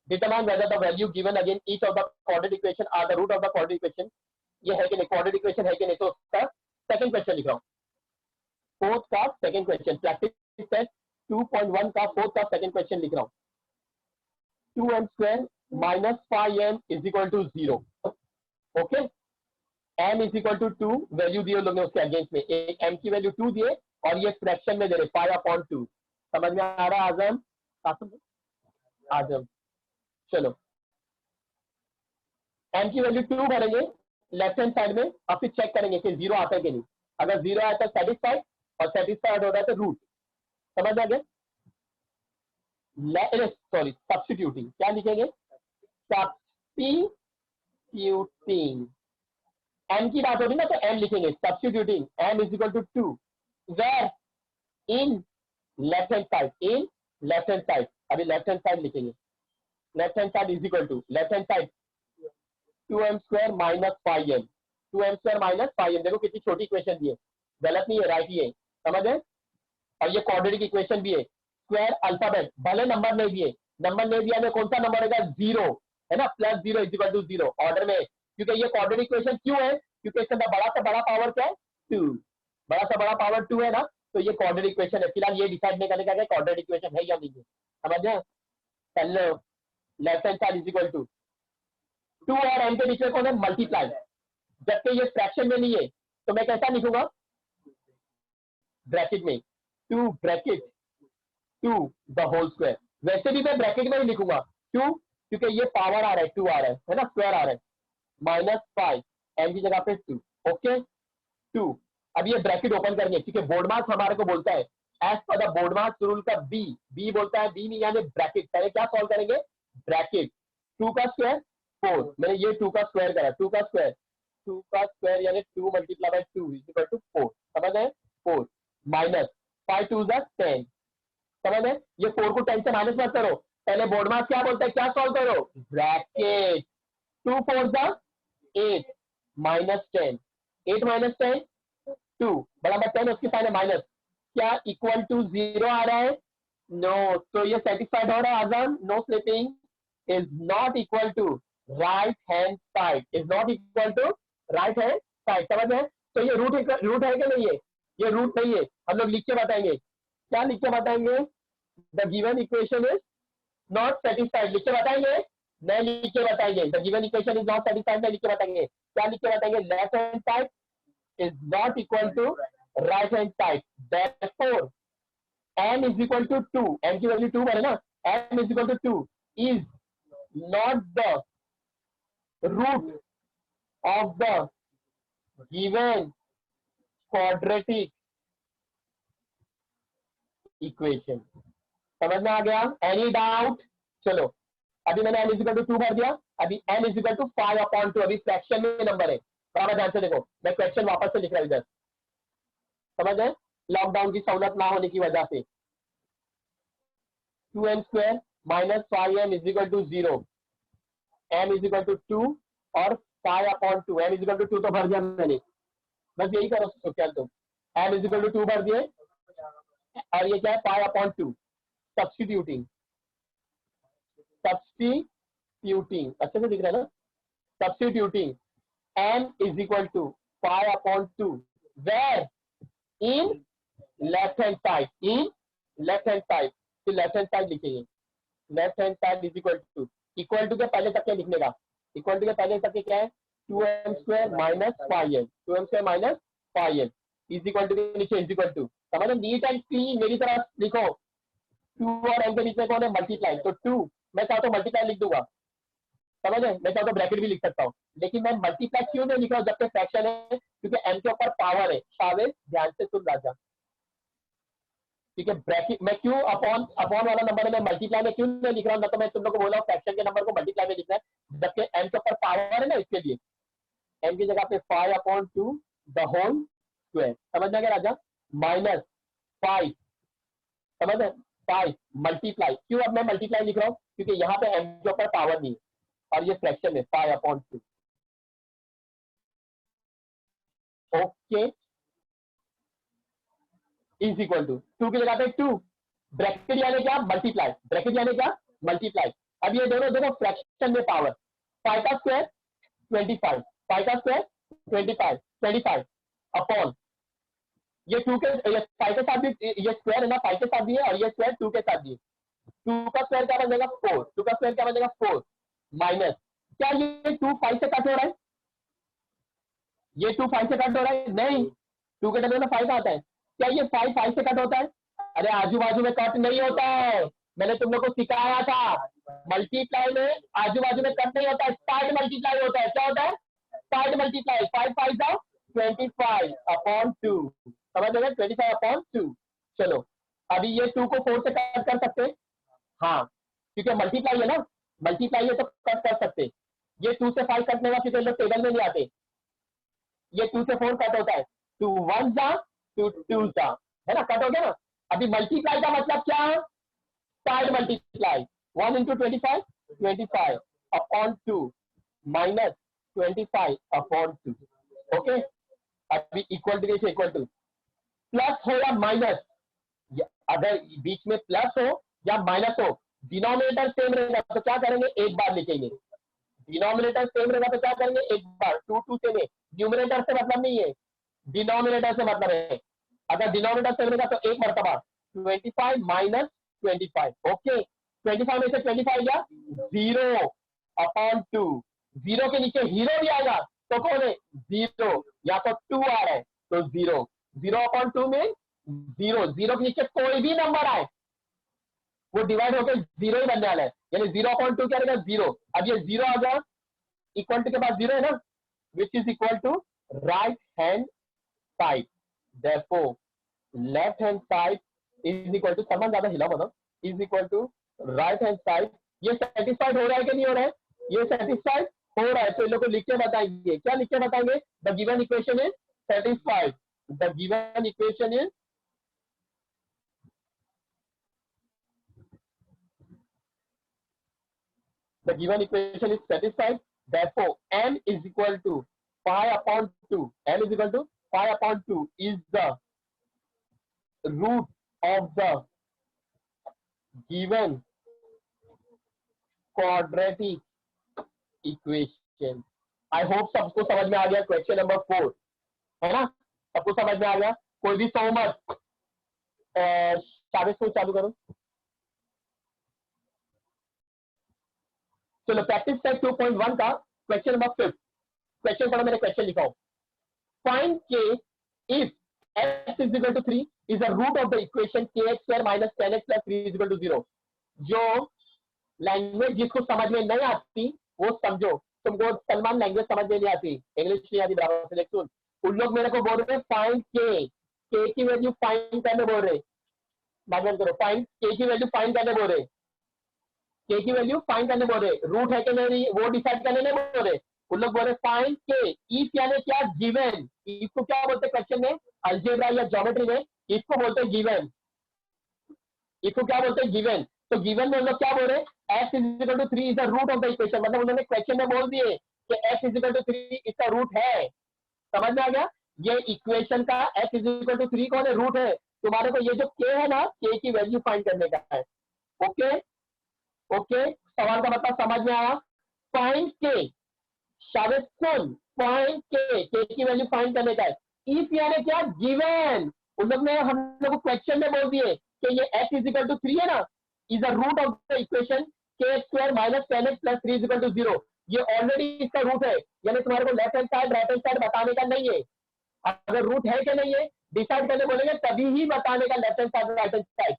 S1: determine whether the value given again each of the quadratic equation are the root of the quadratic equation. ये है कि नहीं, क्वाड्रेटिक इक्वेशन है कि नहीं, तो उसका सेकंड क्वेश्चन लिख रहा हूँ, फोर्थ का सेकंड क्वेश्चन, प्रैक्टिस टेस्ट 2.1 का फोर्थ का सेकंड क्वेश्चन लिख रहा हूँ। 2m square minus 5m is equal to 0। Okay, m is equal to 2 value दिए लोग ने उसके अगेंस्ट में, एक m की वैल्यू 2 दिए और ये फ्रैक्शन में दे रहे 5/2। समझ में आ रहा है आजम? आजम चलो, m की वैल्यू 2 भरेंगे लेफ्ट हैंड साइड में और फिर चेक करेंगे कि 0 आता है कि नहीं। अगर 0 आता है सेटिस्फाइड, और सेटिस्फाइड हो रहा है तो रूट। समझ आ गया? सॉरी, सब्स्टिट्यूटिंग, क्या लिखेंगे? सब्स्टिट्यूटिंग, m की बात होगी ना तो m लिखेंगे, substituting m is equal to 2 where in left hand side, in left hand side, अभी लेफ्ट हैंड साइड लिखेंगे, left hand side is equal to left hand side 2m square minus 5m, 2m square minus 5m। देखो कितनी छोटी equation दी है, गलत नहीं है, right ही है। समझ है? और ये क्वाड्रेटिक इक्वेशन भी है, स्क्वायर अल्फाबेट, भले नंबर नहीं दिए, नंबर नहीं दिया में कौन सा नंबर रहेगा? 0 है ना, plus 0 is equal to 0 order में, क्योंकि ये क्वाड्रेटिक इक्वेशन क्यों है? क्योंकि इसके अंदर बड़ा से बड़ा पावर क्या है? 2, बड़ा से बड़ा पावर 2 है ना, तो ये क्वाड्रेटिक इक्वेशन है। फिलहाल ये डिसाइड नहीं करने का क्वाड्रेटिक इक्वेशन है या नहीं है। समझ गए? चलो, left hand side is equal to 2 और m के बीच में कौन है? मल्टीप्लाई, जबकि ये फ्रैक्शन में नहीं है तो मैं कैसा लिखूंगा? ब्रैकेट में 2 ब्रैकेट 2 द होल स्क्वायर। वैसे भी मैं ब्रैकेट में ही लिखूंगा, क्यों? क्योंकि ये पावर आ रहा है, 2 आ रहा है ना, स्क्वायर आ रहा है, माइनस 5 m की जगह पे 2। ओके 2, अब ये ब्रैकेट ओपन करेंगे क्योंकि बोर्ड मार्क्स हमारे को बोलता है as per the board marks rule का बी बोलता है, बी नहीं यानी ब्रैकेट। पहले क्या सॉल्व करेंगे? ब्रैकेट 2 का स्क्वायर 4, मैंने ये 2 का स्क्वायर करा, 2 का स्क्वायर यानी 2 multiply by 2 is equal to 4। समझ है? 4 माइनस 5 2 10, समझ है? ये 4 को 10 से माइनस मत करो, पहले बोर्ड मार्क्स क्या बोलता है, क्या सॉल्व करो? ब्रैकेट 2 4 8 माइनस 10, 8 माइनस 10 2 बराबर 10, उसकी साइन है माइनस, क्या इक्वल टू 0 आ रहा है? नो, तो ये सेटिस्फाइड हो रहा है Azam? No slipping, is not equal to right hand side, is not equal to right hand side. समझ है? तो ये रूट है कि नहीं है? ये रूट नहीं है, हम लोग लिख के बताएंगे। क्या लिख के बताएंगे? The given equation is not satisfied, लिख के बताएंगे, नहीं लिख के बताएंगे। The given equation is not satisfied, नहीं लिख के बताएंगे। क्या लिख के बताएंगे? Left hand side is not equal to right hand side, therefore m is equal to 2, m की वैल्यू 2 है ना, m is equal to 2 is not the root of the given quadratic equation। समझ में आ गया? Any doubt? चलो, अभी मैंने m is equal to 2 भर दिया, अभी m is equal to 5/2, अभी फ्रैक्शन में नंबर है। बराबर ध्यान से देखो, मैं क्वेश्चन वापस से लिख रहा हूं इधर। समझ है? लॉकडाउन की सहूलत ना होने की वजह से 2m square minus 5m is equal to 0, m is equal to 2 और 5/2, m इज इक्वल टू 2 तो भर दिया मैंने, बस यही करो तो क्या तुम, m इज इक्वल टू 2 भर दिए और ये क्या है? 5/2। सब्स्टिट्यूटिंग अच्छे से दिख रहा है ना? Substituting m is equal to 5/2 where in left hand side, in left hand side, फिर लेफ्ट हैंड साइड लिखेंगे, left hand side is equal to के पहले तक क्या लिखने का? इक्वल टू के पहले तक क्या है? 2m square minus 5m, 2m square minus 5m is equal to के नीचे इज इक्वल टू, समझ? नीट एंड क्लीन मेरी तरफ लिखो। 2 और m के बीच में कौन है? मल्टीप्लाई, तो 2 मैं चाहता हूँ मल्टीप्लाई लिख दूंगा। समझ है? मैं चाहता हूँ ब्रैकेट भी लिख सकता हूँ, लेकिन मैं मल्टीप्लाई क्यों नहीं लिख रहा हूँ जबकि फ्रैक्शन है? क्योंकि m के ऊपर पावर है। शामिल, ध्यान से सुन राजा, ठीक है? ब्रैकेट मैं क्यों अपॉन वाला नंबर है, मैं मल्टीप्लाई में क्यों नहीं लिख रहा हूँ? तो मैं तुम लोग को बोला हूँ फ्रैक्शन के नंबर को मल्टीप्लाई में लिखना है, जबकि m के ऊपर पावर है ना, इसके लिए m की जगह पे 5/2 द होल स्क्वायर। समझ में आ गया राजा? माइनस 5, समझ है? 5 मल्टीप्लाई, क्यों अब मैं मल्टीप्लाई लिख रहा हूँ? क्योंकि यहाँ पे m के ऊपर पावर नहीं है और ये फ्रैक्शन है 5/2। ओके, इज इक्वल टू 2 की जगह पे 2, ब्रैकेट यानी क्या? मल्टीप्लाई, ब्रैकेट यानी क्या? मल्टीप्लाई, अब ये दोनों देखो फ्रैक्शन में पावर, 5 का स्क्वायर 25, 5 का स्क्वायर 25, 25 अपॉन ये 2 के, ये 5 के साथ भी, ये स्क्वायर है ना 5 के साथ भी है और ये स्क्वायर 2 के साथ भी है। 2 का स्क्वायर क्या बनेगा 4, 2 का स्क्वायर क्या बनेगा 4 माइनस, क्या ये 2 5 से कट हो रहा है? ये 2 5 से कट हो रहा है? नहीं, 2 के डबल में 5 आता है। क्या ये 5 5 से कट होता है? अरे आजू बाजू में कट नहीं होता है, मैंने तुम लोग को सिखाया था, मल्टीप्लाई में आजू बाजू में कट नहीं होता है, स्टार्ट मल्टीप्लाई होता है। क्या होता है? स्टार्ट मल्टीप्लाई, 5 5 जाओ 25 अपॉन 2, समझ गए? 25 अपॉन 2। चलो अभी ये 2 को 4 से कट कर सकते, हाँ क्योंकि मल्टीप्लाई है ना, मल्टीप्लाई है तो कट कर सकते। ये 2 से 5 कटने का क्योंकि लोग टेबल में नहीं आते, ये 2 से 4 कट होता है, 2 1 जा 2 2 जा, है ना, कट हो गया ना। अभी मल्टीप्लाई का मतलब क्या? Start multiply, 1 into 25 25 upon 2 minus 25 upon 2। Okay, अभी इक्वल टू से इक्वल टू, प्लस हो या माइनस, अगर बीच में प्लस हो या माइनस हो, डिनोमिनेटर सेम रहेगा तो क्या करेंगे? एक बार लिखेंगे। डिनोमिनेटर सेम रहेगा तो क्या करेंगे? एक बार, 2 2 से में, न्यूमिनेटर से मतलब नहीं है, डिनोमिनेटर से मतलब है। अगर डिनोमिनेटर सेम रहेगा तो एक मरतबा 25 माइनस 25। ओके, 25 में से 25 गया 0 अपॉन 2, 0 के नीचे हीरो भी आएगा तो कौन है? 0, या तो 2 आ रहा है तो 0, 0 अपॉन 2 में 0, 0 के नीचे कोई भी नंबर आए वो डिवाइड होकर 0 ही बनने वाला है, यानी 0 अपॉन 2 क्या रहेगा? 0। अब ये 0 आ गया, इक्वल टू के बाद 0 है ना, which is equal to right hand side, therefore left hand side is equal to, समान ज्यादा हिला मतलब, is equal to right hand side. ये सेटिस्फाइड हो रहा है कि नहीं हो रहा है? ये सेटिस्फाइड हो रहा है, तो इन लोग को लिख के बताएंगे। क्या लिख के बताएंगे? The given equation is satisfied, the given equation is the given equation is satisfied, therefore m is equal to pi upon 2, m is equal to pi upon 2 is the root of the given quadratic equation। I hope सबको समझ में आ गया। Question number 4 है ना, सबको समझ में आ गया? कोई भी सो मत, चाबी चालू करो। चलो प्रैक्टिस सेट 2.1 का क्वेश्चन नंबर 5। क्वेश्चन पढ़ो, मैंने क्वेश्चन लिखा हूं। फाइंड के if x is equal to 3 is the root of the equation kx square minus 10x plus 3 is equal to 0। जो लैंग्वेज जिसको समझ में नहीं आती वो समझो, तुमको सलमान लैंग्वेज समझ में नहीं आती, इंग्लिश नहीं आती बराबर से, लेकिन उन लोग मेरे को बोल रहे हैं फाइंड के की वैल्यू फाइंड करने बोल रहे, बात करो, फाइंड के की वैल्यू फाइंड करने बोल रहे, के की वैल्यू फाइंड करने बोल रहे, रूट है कि नहीं वो डिसाइड करने नहीं बोल रहे। उन लोग बोल रहे फाइंड के, इफ यानी क्या? गिवन। इफ को क्या बोलते हैं क्वेश्चन में, अलजेब्रा या ज्योमेट्री में? इफ को बोलते हैं गिवन। इफ को क्या बोलते हैं? गिवन। तो गिवन में हम लोग क्या बोल रहे हैं? x is equal to 3 is the root of the equation, मतलब उन्होंने क्वेश्चन में बोल दिए कि x इज इक्वल टू 3 इसका रूट है। समझ में आ गया? ये इक्वेशन का x इज इक्वल टू 3 कौन है? रूट है। तुम्हारे को ये जो k है ना, k की वैल्यू फाइंड करने का है। ओके ओके, सवाल का मतलब समझ में आया? फाइंड के, शायद सुन, फाइंड के की वैल्यू फाइंड करने का है। इफ यानी क्या? गिवन। उन लोग ने हम लोग को क्वेश्चन में बोल दिए कि ये x इज इक्वल टू 3 है ना, is the root of the equation के square minus 10x plus 3 is equal to 0। ये ऑलरेडी इसका रूट है, यानी तुम्हारे को left hand side right hand side बताने का नहीं है। अगर रूट है कि नहीं है डिसाइड करने बोलेंगे तभी ही बताने का, left hand side right hand side.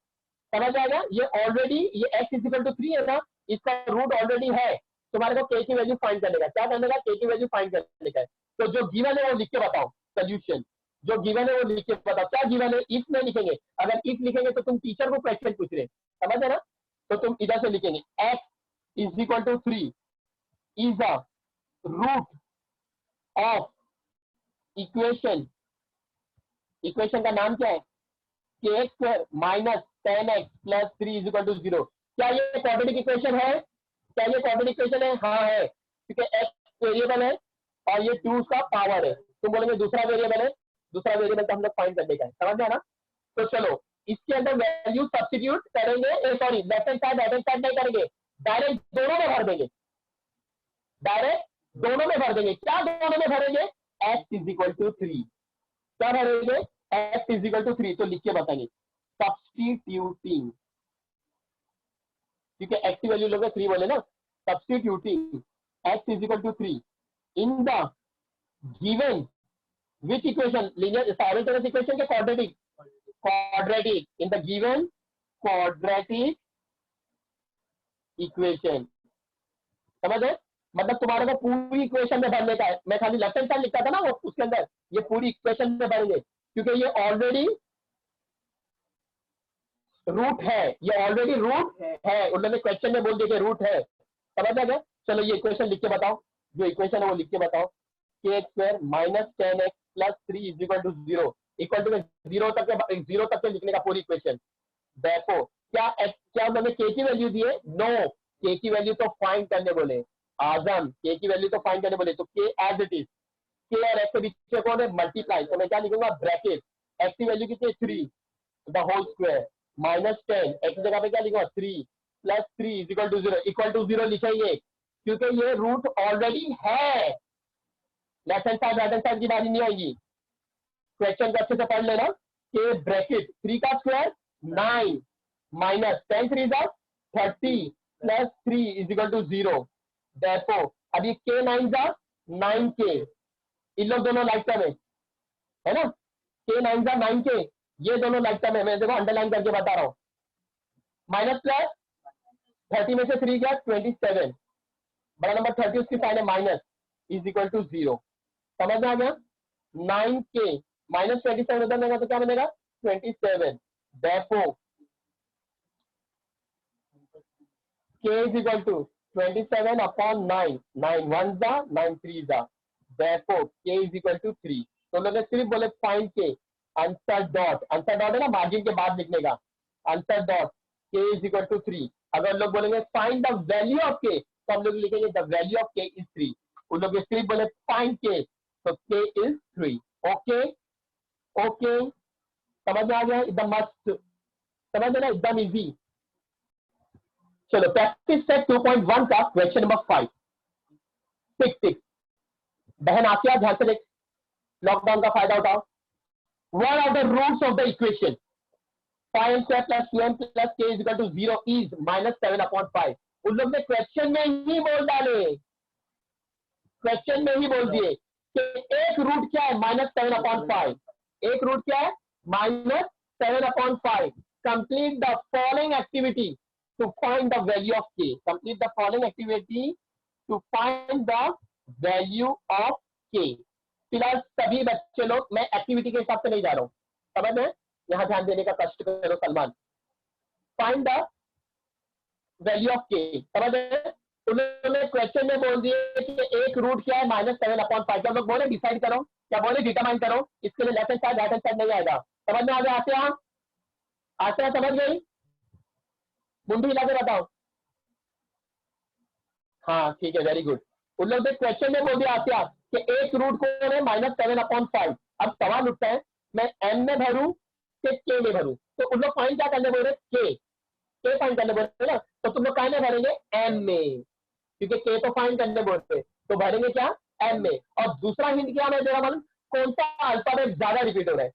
S1: समझ आएगा? ये ऑलरेडी, ये x इज इक्वल टू 3 है ना, इसका रूट ऑलरेडी है। तुम्हारे को k की वैल्यू फाइंड करने का, क्या करने का? k की वैल्यू फाइंड करने का है। तो जो गिवन है वो लिख के बताओ, सोल्यूशन जो गिवन है वो लिख के बताओ। क्या गिवन है? इफ में लिखेंगे, अगर इफ लिखेंगे तो तुम टीचर को क्वेश्चन पूछ रहे, समझ है ना, तो तुम इधर से लिखेंगे x is equal to 3 is the root of equation, equation का नाम क्या है? के square minus 10x plus 3 is equal to 0। क्या ये क्वाड्रेटिक इक्वेशन है? क्या ये क्वाड्रेटिक इक्वेशन है? हाँ है, क्योंकि x वेरिएबल है और ये 2 का पावर है। तुम बोलेंगे दूसरा वेरिएबल है, दूसरा वेरिएबल तो हम लोग फाइंड करने का है, समझ गया ना? तो चलो इसके अंदर वैल्यू सब्स्टिट्यूट करेंगे, sorry left hand side right hand side नहीं करेंगे, डायरेक्ट दोनों में भर देंगे, डायरेक्ट दोनों में भर देंगे। क्या दोनों में भरेंगे? x is equal to 3। क्या भरेंगे? x is equal to 3। तो लिख के बताएंगे सब्स्टिट्यूटिंग, क्योंकि x की वैल्यू लोगे 3 बोले ना, substituting x is equal to 3 in the given which equation, linear simultaneous equation के quadratic, quadratic in the given quadratic equation. समझ गए? मतलब तुम्हारे को पूरी इक्वेशन में भरने का है। मैं खाली लेफ्ट हैंड साइड लिखता था ना वो, उसके अंदर ये पूरी इक्वेशन में भरेंगे, क्योंकि ये ऑलरेडी रूट है, ये ऑलरेडी रूट है। उन्होंने क्वेश्चन में बोल दिया कि रूट है। समझ आ गया? चलो ये इक्वेशन लिख के बताओ, जो इक्वेशन है वो लिख के बताओ। के square minus 10x plus 3 is equal to 0, equal to 0 तक के लिखने का पूरी इक्वेशन। देखो क्या उन्होंने के की वैल्यू दी है? नो, के की वैल्यू तो फाइंड करने बोले आजम, के की वैल्यू तो फाइंड करने बोले। तो के एज इट इज, के और एक्स के बीच कौन है? मल्टीप्लाई। तो मैं क्या लिखूंगा? ब्रैकेट, एक्स की वैल्यू कितनी है? 3 the whole square minus 10, x की जगह पे क्या लिखूंगा? 3 plus 3 is equal to 0, equal to 0 लिखेंगे क्योंकि ये रूट ऑलरेडी है। Left hand side right hand side की बारी नहीं आएगी। क्वेश्चन को अच्छे से पढ़ लेना कि ब्रैकेट 3 का स्क्वायर 9 माइनस 10 3 जा 30 प्लस 3 इज इक्वल टू 0। देखो अभी के 9 जा 9 के, इन लोग दोनों लाइक टर्म है ना, के 9 जा 9 के, ये दोनों लाइक टर्म है। मैं देखो अंडरलाइन करके बता रहा हूं। माइनस प्लस 30 में से 3 गया 27, बड़ा नंबर 30 उसकी साइन है माइनस, इज इक्वल टू 0। समझ में आ गया? 9 के माइनस 27 उधर देगा तो क्या बनेगा? 27। देखो के इज इक्वल टू 27 अपॉन 9, 9 1 जा 9 3 जा, देखो के इज इक्वल टू 3। तो लोग सिर्फ बोले फाइंड के, आंसर डॉट, आंसर डॉट है ना मार्जिन के बाद लिखने का, आंसर डॉट के इज इक्वल टू 3। अगर लोग बोलेंगे फाइंड द वैल्यू ऑफ के, तो हम लोग लिखेंगे द वैल्यू ऑफ के इज 3। उन लोग सिर्फ बोले फाइंड के, तो के इज 3। ओके ओके, समझ में आ गया? एकदम मस्त, समझ में ना, एकदम इजी। चलो प्रैक्टिस सेट 2.1 का क्वेश्चन नंबर 5। टिक टिक, बहन आती है ध्यान से देख, लॉकडाउन का फायदा उठाओ। What are the roots of the equation? 5m square plus 2m plus k is equal to 0 is minus 7 upon 5। उन लोग ने क्वेश्चन में ही बोल डाले, क्वेश्चन में ही बोल दिए कि एक रूट क्या है? Minus 7 upon 5। एक रूट क्या है? Minus 7 upon 5। Complete the following activity to find the value of K. Complete the following activity to find the value of K. फिलहाल सभी बच्चे लोग, मैं एक्टिविटी के हिसाब से नहीं जा रहा हूं, समझ में? यहां ध्यान देने का कष्ट करो Salman. Find the value of के, समझ में? उन्होंने क्वेश्चन में बोल दिए कि एक रूट क्या है? Minus 7 upon 5। क्या लोग बोले डिसाइड करो, क्या बोले डिटरमाइन करो? इसके लिए left hand side right hand side नहीं आएगा। समझ में आ गया? आते हैं आते हैं, समझ गई? मुंडी हिला के बताओ। हाँ ठीक है, वेरी गुड। उन लोग ने क्वेश्चन में बोल दिया आसिया कि एक रूट कौन है? Minus 7 upon 5। अब सवाल उठता है मैं एम में भरूं कि के में भरूं? तो उन लोग फाइंड क्या करने बोल रहे? के फाइंड करने बोल रहे ना, तो तुम लोग कहाँ में भरेंगे? एम में, क्योंकि के तो फाइंड करने बोल रहे, तो भरेंगे क्या? एम में। और दूसरा हिंट क्या मैं दे रहा हूं? कौन सा अल्फाबेट ज्यादा रिपीट हो रहा है?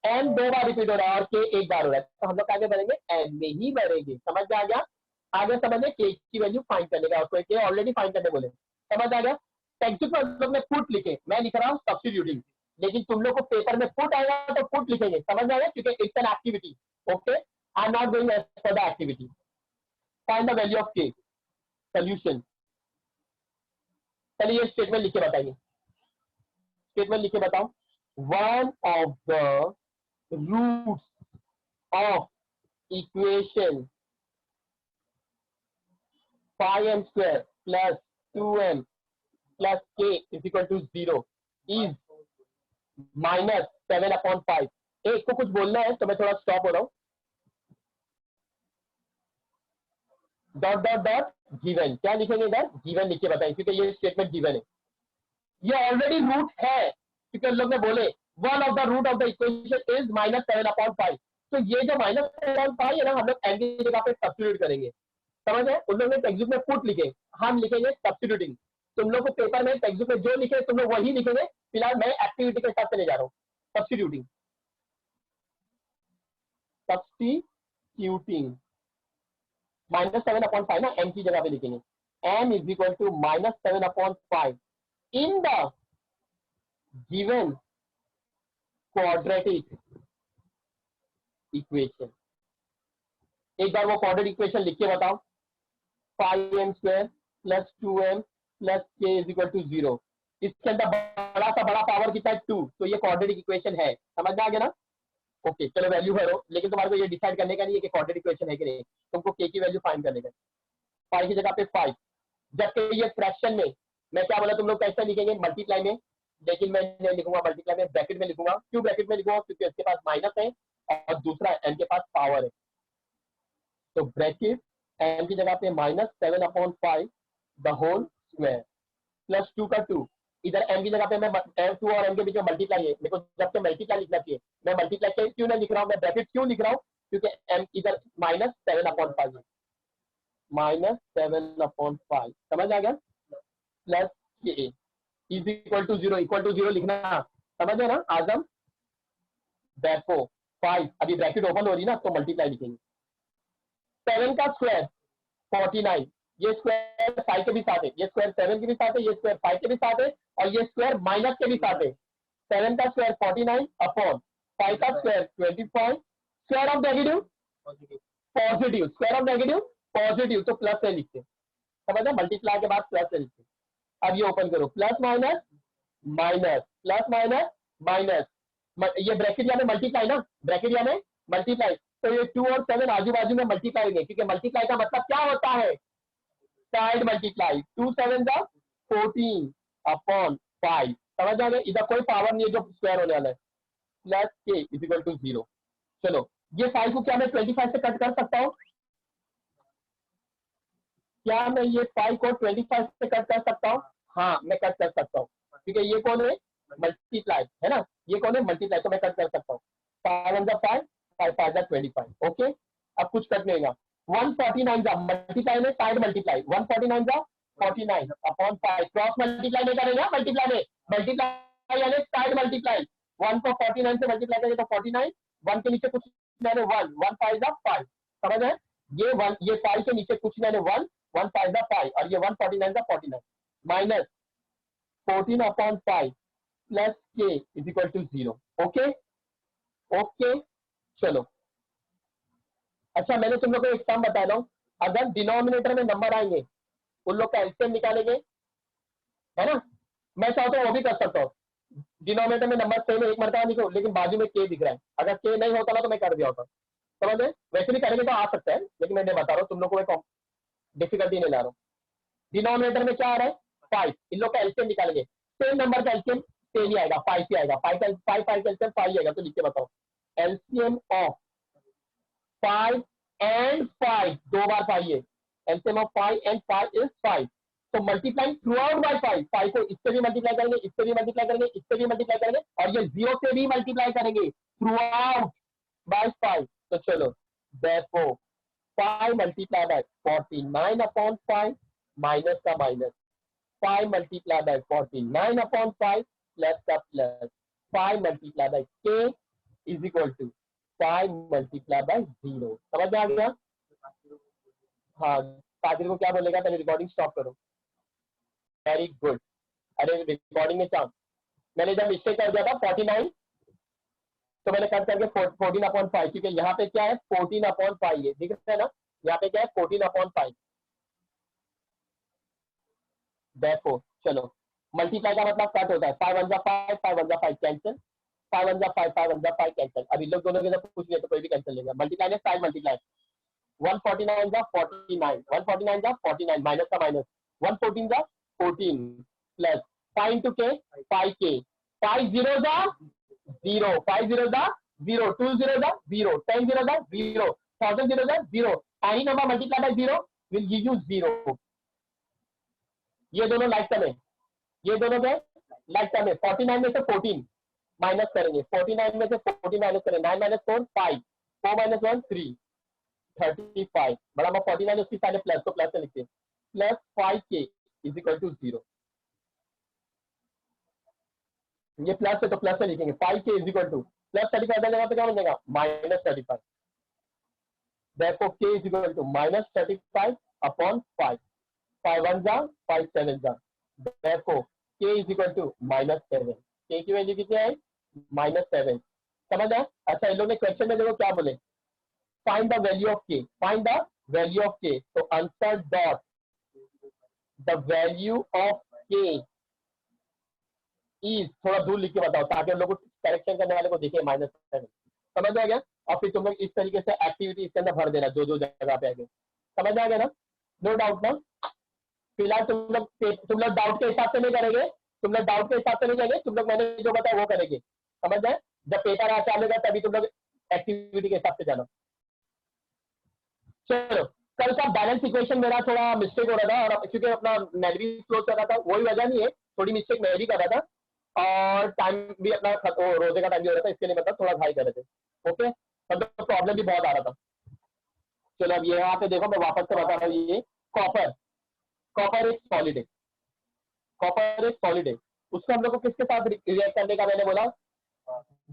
S1: एम 2 बार रिपीट हो रहा है और के 1 बार हो रहा है, तो हम लोग आगे भरेंगे एम में ही भरेंगे। समझ में आ गया? आगे समझे के की वैल्यू फाइंड करने का, उसको के ऑलरेडी फाइंड करने बोले। समझ आ गया? टेक्स्ट पर लोग ने पुट लिखे, मैं लिख रहा हूँ सब्स्टिट्यूटिंग, लेकिन तुम लोग को पेपर में पुट आएगा तो पुट लिखेंगे। समझ में आएगा? क्योंकि it's an activity. Okay, I am not going for the activity. Find the value of k, solution. चलिए स्टेटमेंट लिख के बताइए, स्टेटमेंट लिख के बताओ। One of the roots of equation 5m square plus 2m plus k is equal to 0 is minus 7 upon 5। एक को कुछ बोलना है तो मैं थोड़ा स्टॉप हो रहा हूं। डॉट डॉट डॉट गिवन, क्या लिखेंगे इधर? गिवन लिख के बताएं, क्योंकि ये स्टेटमेंट गिवन है, ये ऑलरेडी रूट है, क्योंकि लोग ने बोले one of the root of the equation is minus 7 upon 5। तो ये जो माइनस 7 अपॉन 5 है ना, हम लोग एम की जगह पे सब्स्टिट्यूट करेंगे। समझ है? उन लोगों ने टेक्स्ट बुक में पुट लिखे, हम लिखेंगे सब्स्टिट्यूटिंग। तुम लोग को पेपर में टेक्स्ट बुक में जो लिखे तुम लोग वही लिखेंगे। फिलहाल मैं एक्टिविटी के साथ चले जा रहा हूँ। सब्स्टिट्यूटिंग, सब्स्टिट्यूटिंग -7/5 ना, m की जगह पे लिखेंगे m is equal to -7/5 in the given quadratic equation. एक बार वो क्वाड्रेटिक इक्वेशन लिख के बताओ। 5m² + 2m + k is equal to 0। इसके अंदर बड़ा सा बड़ा पावर कितना है? 2। तो ये क्वाड्रेटिक इक्वेशन है, समझ में आ गया ना? ओके चलो वैल्यू भरो, लेकिन तुम्हारे को ये डिसाइड करने का नहीं है कि क्वाड्रेटिक इक्वेशन है कि नहीं, तुमको k की वैल्यू फाइंड करने का। 5 की जगह पे 5, जबकि ये फ्रैक्शन में मैं क्या बोला तुम लोग कैसे लिखेंगे? मल्टीप्लाई में, लेकिन मैं नहीं लिखूंगा मल्टीप्लाई में, ब्रैकेट में लिखूंगा। क्यों ब्रैकेट में लिखूंगा? क्योंकि इसके पास माइनस है और दूसरा m के पास पावर है। तो ब्रैकेट m की जगह पे -7/5 द होल स्क्वायर प्लस 2 का 2। इधर m की जगह पे मैं 2 और m के बीच में मल्टीप्लाई है, मेरे को जब से मल्टीप्लाई लिखना चाहिए, मैं मल्टीप्लाई क्यों नहीं लिख रहा हूँ, मैं ब्रैकेट क्यों लिख रहा हूँ? क्योंकि m इधर -7/5 है, -7/5 समझ आ गया? Plus k is equal to 0, equal to 0 लिखना, समझ है ना आजम? देखो 5 अभी ब्रैकेट ओपन हो रही ना, तो मल्टीप्लाई लिखेंगे। 7 का स्क्वायर 49, ये स्क्वायर 5 के भी साथ है, ये स्क्वायर 7 के भी साथ है, ये स्क्वायर 5 के भी साथ है और ये स्क्वायर माइनस के भी साथ है। 7 का स्क्वायर 49 अपॉन 5 का square 25, square of negative positive, square of negative positive, तो प्लस से लिखते, समझ है? मल्टीप्लाई के बाद प्लस से लिखते। अब ये ओपन करो, plus minus minus, plus minus minus, ये ब्रैकेट या में मल्टीप्लाई ना, ब्रैकेट या में मल्टीप्लाई, तो ये 2 और 7 आजू बाजू में मल्टीप्लाई होंगे, क्योंकि मल्टीप्लाई का मतलब क्या होता है? Side multiply. 2 7 का 14 अपॉन 5, समझ आ गया? इधर कोई पावर नहीं है जो स्क्वायर होने वाला है। Plus k is equal to 0। चलो ये 5 को क्या मैं 25 से कट कर सकता हूँ? क्या मैं ये 5 को 25 से कट कर सकता हूँ? हाँ मैं कट कर सकता हूँ, क्योंकि ये कौन है? मल्टीप्लाई है ना, ये कौन है? मल्टीप्लाई, तो मैं कट कर सकता हूँ। 5 1 5, 5 5 25। ओके अब कुछ कट नहीं होगा। 149 जा मल्टीप्लाई में साइड मल्टीप्लाई, 149 जा 49 अपॉन 5, क्रॉस मल्टीप्लाई नहीं करेंगे, मल्टीप्लाई में, मल्टीप्लाई यानी साइड मल्टीप्लाई। 1 को 49 से मल्टीप्लाई करेंगे तो 49, 1 के नीचे कुछ मैंने 1, 1 5 जा 5, समझ है? ये 1, ये 5 के नीचे कुछ मैंने 1, 1 5 जा 5 और ये 149 जा 49 minus 14 upon 5 plus k is equal to 0। Okay okay चलो। अच्छा मैंने तुम लोग को एक सम बता रहा हूँ, अगर डिनोमिनेटर में नंबर आएंगे उन लोग का एलसीएम निकालेंगे, है ना? मैं चाहता हूँ वो भी कर सकता हूँ। डिनोमिनेटर में नंबर सेम एक मरतबा लिखो, लेकिन बाजू में के दिख रहा है, अगर के नहीं होता ना तो मैं कर दिया होता, समझ में? वैसे भी करेंगे तो आ सकता है, लेकिन मैं बता रहा हूँ तुम लोग को डिफिकल्टी नहीं ला रहा हूँ। डिनोमिनेटर में क्या आ रहा है? 5, इन लोग का एलसीएम निकालेंगे, सेम नंबर का एलसीएम सेम ही आएगा, 5 ही आएगा, 5 का एलसीएम 5 आएगा। तो लिख के बताओ, एलसीएम ऑफ 5 एंड 5, 2 बार 5 है, एलसीएम ऑफ 5 एंड 5 इज 5। तो मल्टीप्लाई थ्रू आउट बाय 5, 5 को इससे भी मल्टीप्लाई करेंगे, इससे भी मल्टीप्लाई करेंगे, इससे भी मल्टीप्लाई करेंगे और ये 0 से भी मल्टीप्लाई करेंगे थ्रू आउट बाय 5। तो चलो देखो 5 मल्टीप्लाई बाय 49 अपॉन 5 माइनस का minus, 5 multiply by 49 upon 5 plus का plus, 5 multiply by k is equal to 5 multiply by 0। समझ में आ गया? हाँ साजिद को क्या बोलेगा? पहले रिकॉर्डिंग स्टॉप करो। Very good. अरे रिकॉर्डिंग में चांस, मैंने जब मिस्टेक कर दिया था 49, तो मैंने कट करके 14 अपॉन 5, क्योंकि यहाँ पे क्या है 14 अपॉन 5 है, दिख रहा है ना? यहाँ पे क्या है 14 अपॉन 5। देखो चलो मल्टीप्लाई का मतलब कट होता है, 5 1 जा 5, 5 1 जा 5 कैंसिल, 5 1 जा 5, 5 1 जा 5 कैंसिल। अभी लोग दोनों के साथ कुछ नहीं तो कोई भी कैंसिल लेगा। मल्टीप्लाई में साइड मल्टीप्लाई, 149 जा 49, 149 जा 49 माइनस का माइनस, 114 जा 14 प्लस 5 इंटू के 5k, 5 0 जा 0, 5 0 जा 0, 2 0 जा 0, 10 0 जा 0, 1000 0 जा 0, any number multiply by 0 will give you 0। ये दोनों लाइक टर्म है, ये दोनों के लाइक टर्म है। 49 में से 14 माइनस करेंगे, 49 में से 14 माइनस करेंगे, 9 माइनस 4 5, 4 माइनस 1 3, 35 बराबर 49, उसकी साइड प्लस, तो प्लस से लिखते हैं, plus 5k is equal to 0। ये प्लस है तो प्लस से लिखेंगे, 5k is equal to plus 35 डालेगा तो क्या बनेगा माइनस 35। देखो k इज इक्वल टू माइनस 35 अपॉन 5, 5 1 जा 5 7 जा, देखो k इज इक्वल टू माइनस 7, k की वैल्यू कितनी आई माइनस 7। समझ आया? अच्छा, इन लोगों ने क्वेश्चन में देखो क्या बोले, find the value of k, find the value of k, तो answer dot the value of k is, थोड़ा दूर लिख के बताओ ताकि हम लोग को करेक्शन करने वाले को दिखे माइनस 7। समझ आ गया? और फिर तुम लोग इस तरीके से एक्टिविटी इसके अंदर भर देना जो जो जगह पे आगे। समझ आ गया ना? नो डाउट ना? फिलहाल तुम लोग डाउट के हिसाब से नहीं करेंगे, तुम लोग डाउट के हिसाब से नहीं करेंगे, तुम लोग मैंने जो बताया वो करेंगे। समझ जाए? जब पेपर आ चलेगा तभी तुम लोग एक्टिविटी के हिसाब से जाना। चलो, कल का बैलेंस इक्वेशन मेरा थोड़ा मिस्टेक हो रहा था, और क्योंकि अपना नेट भी क्लोज कर रहा था, वही वजह नहीं है, थोड़ी मिस्टेक मैं भी कर रहा था, और टाइम भी अपना रोजे का टाइम भी हो रहा था, इसके लिए मतलब थोड़ा हाई कर रहे थे। ओके, मतलब प्रॉब्लम भी बहुत आ रहा था। चलो अब यहाँ पे देखो, मैं वापस से बता रहा हूँ, ये कॉपर, कॉपर एक सॉलिड है, कॉपर एक सॉलिड है, उसको हम लोग को किसके साथ रिएक्ट करने का मैंने बोला,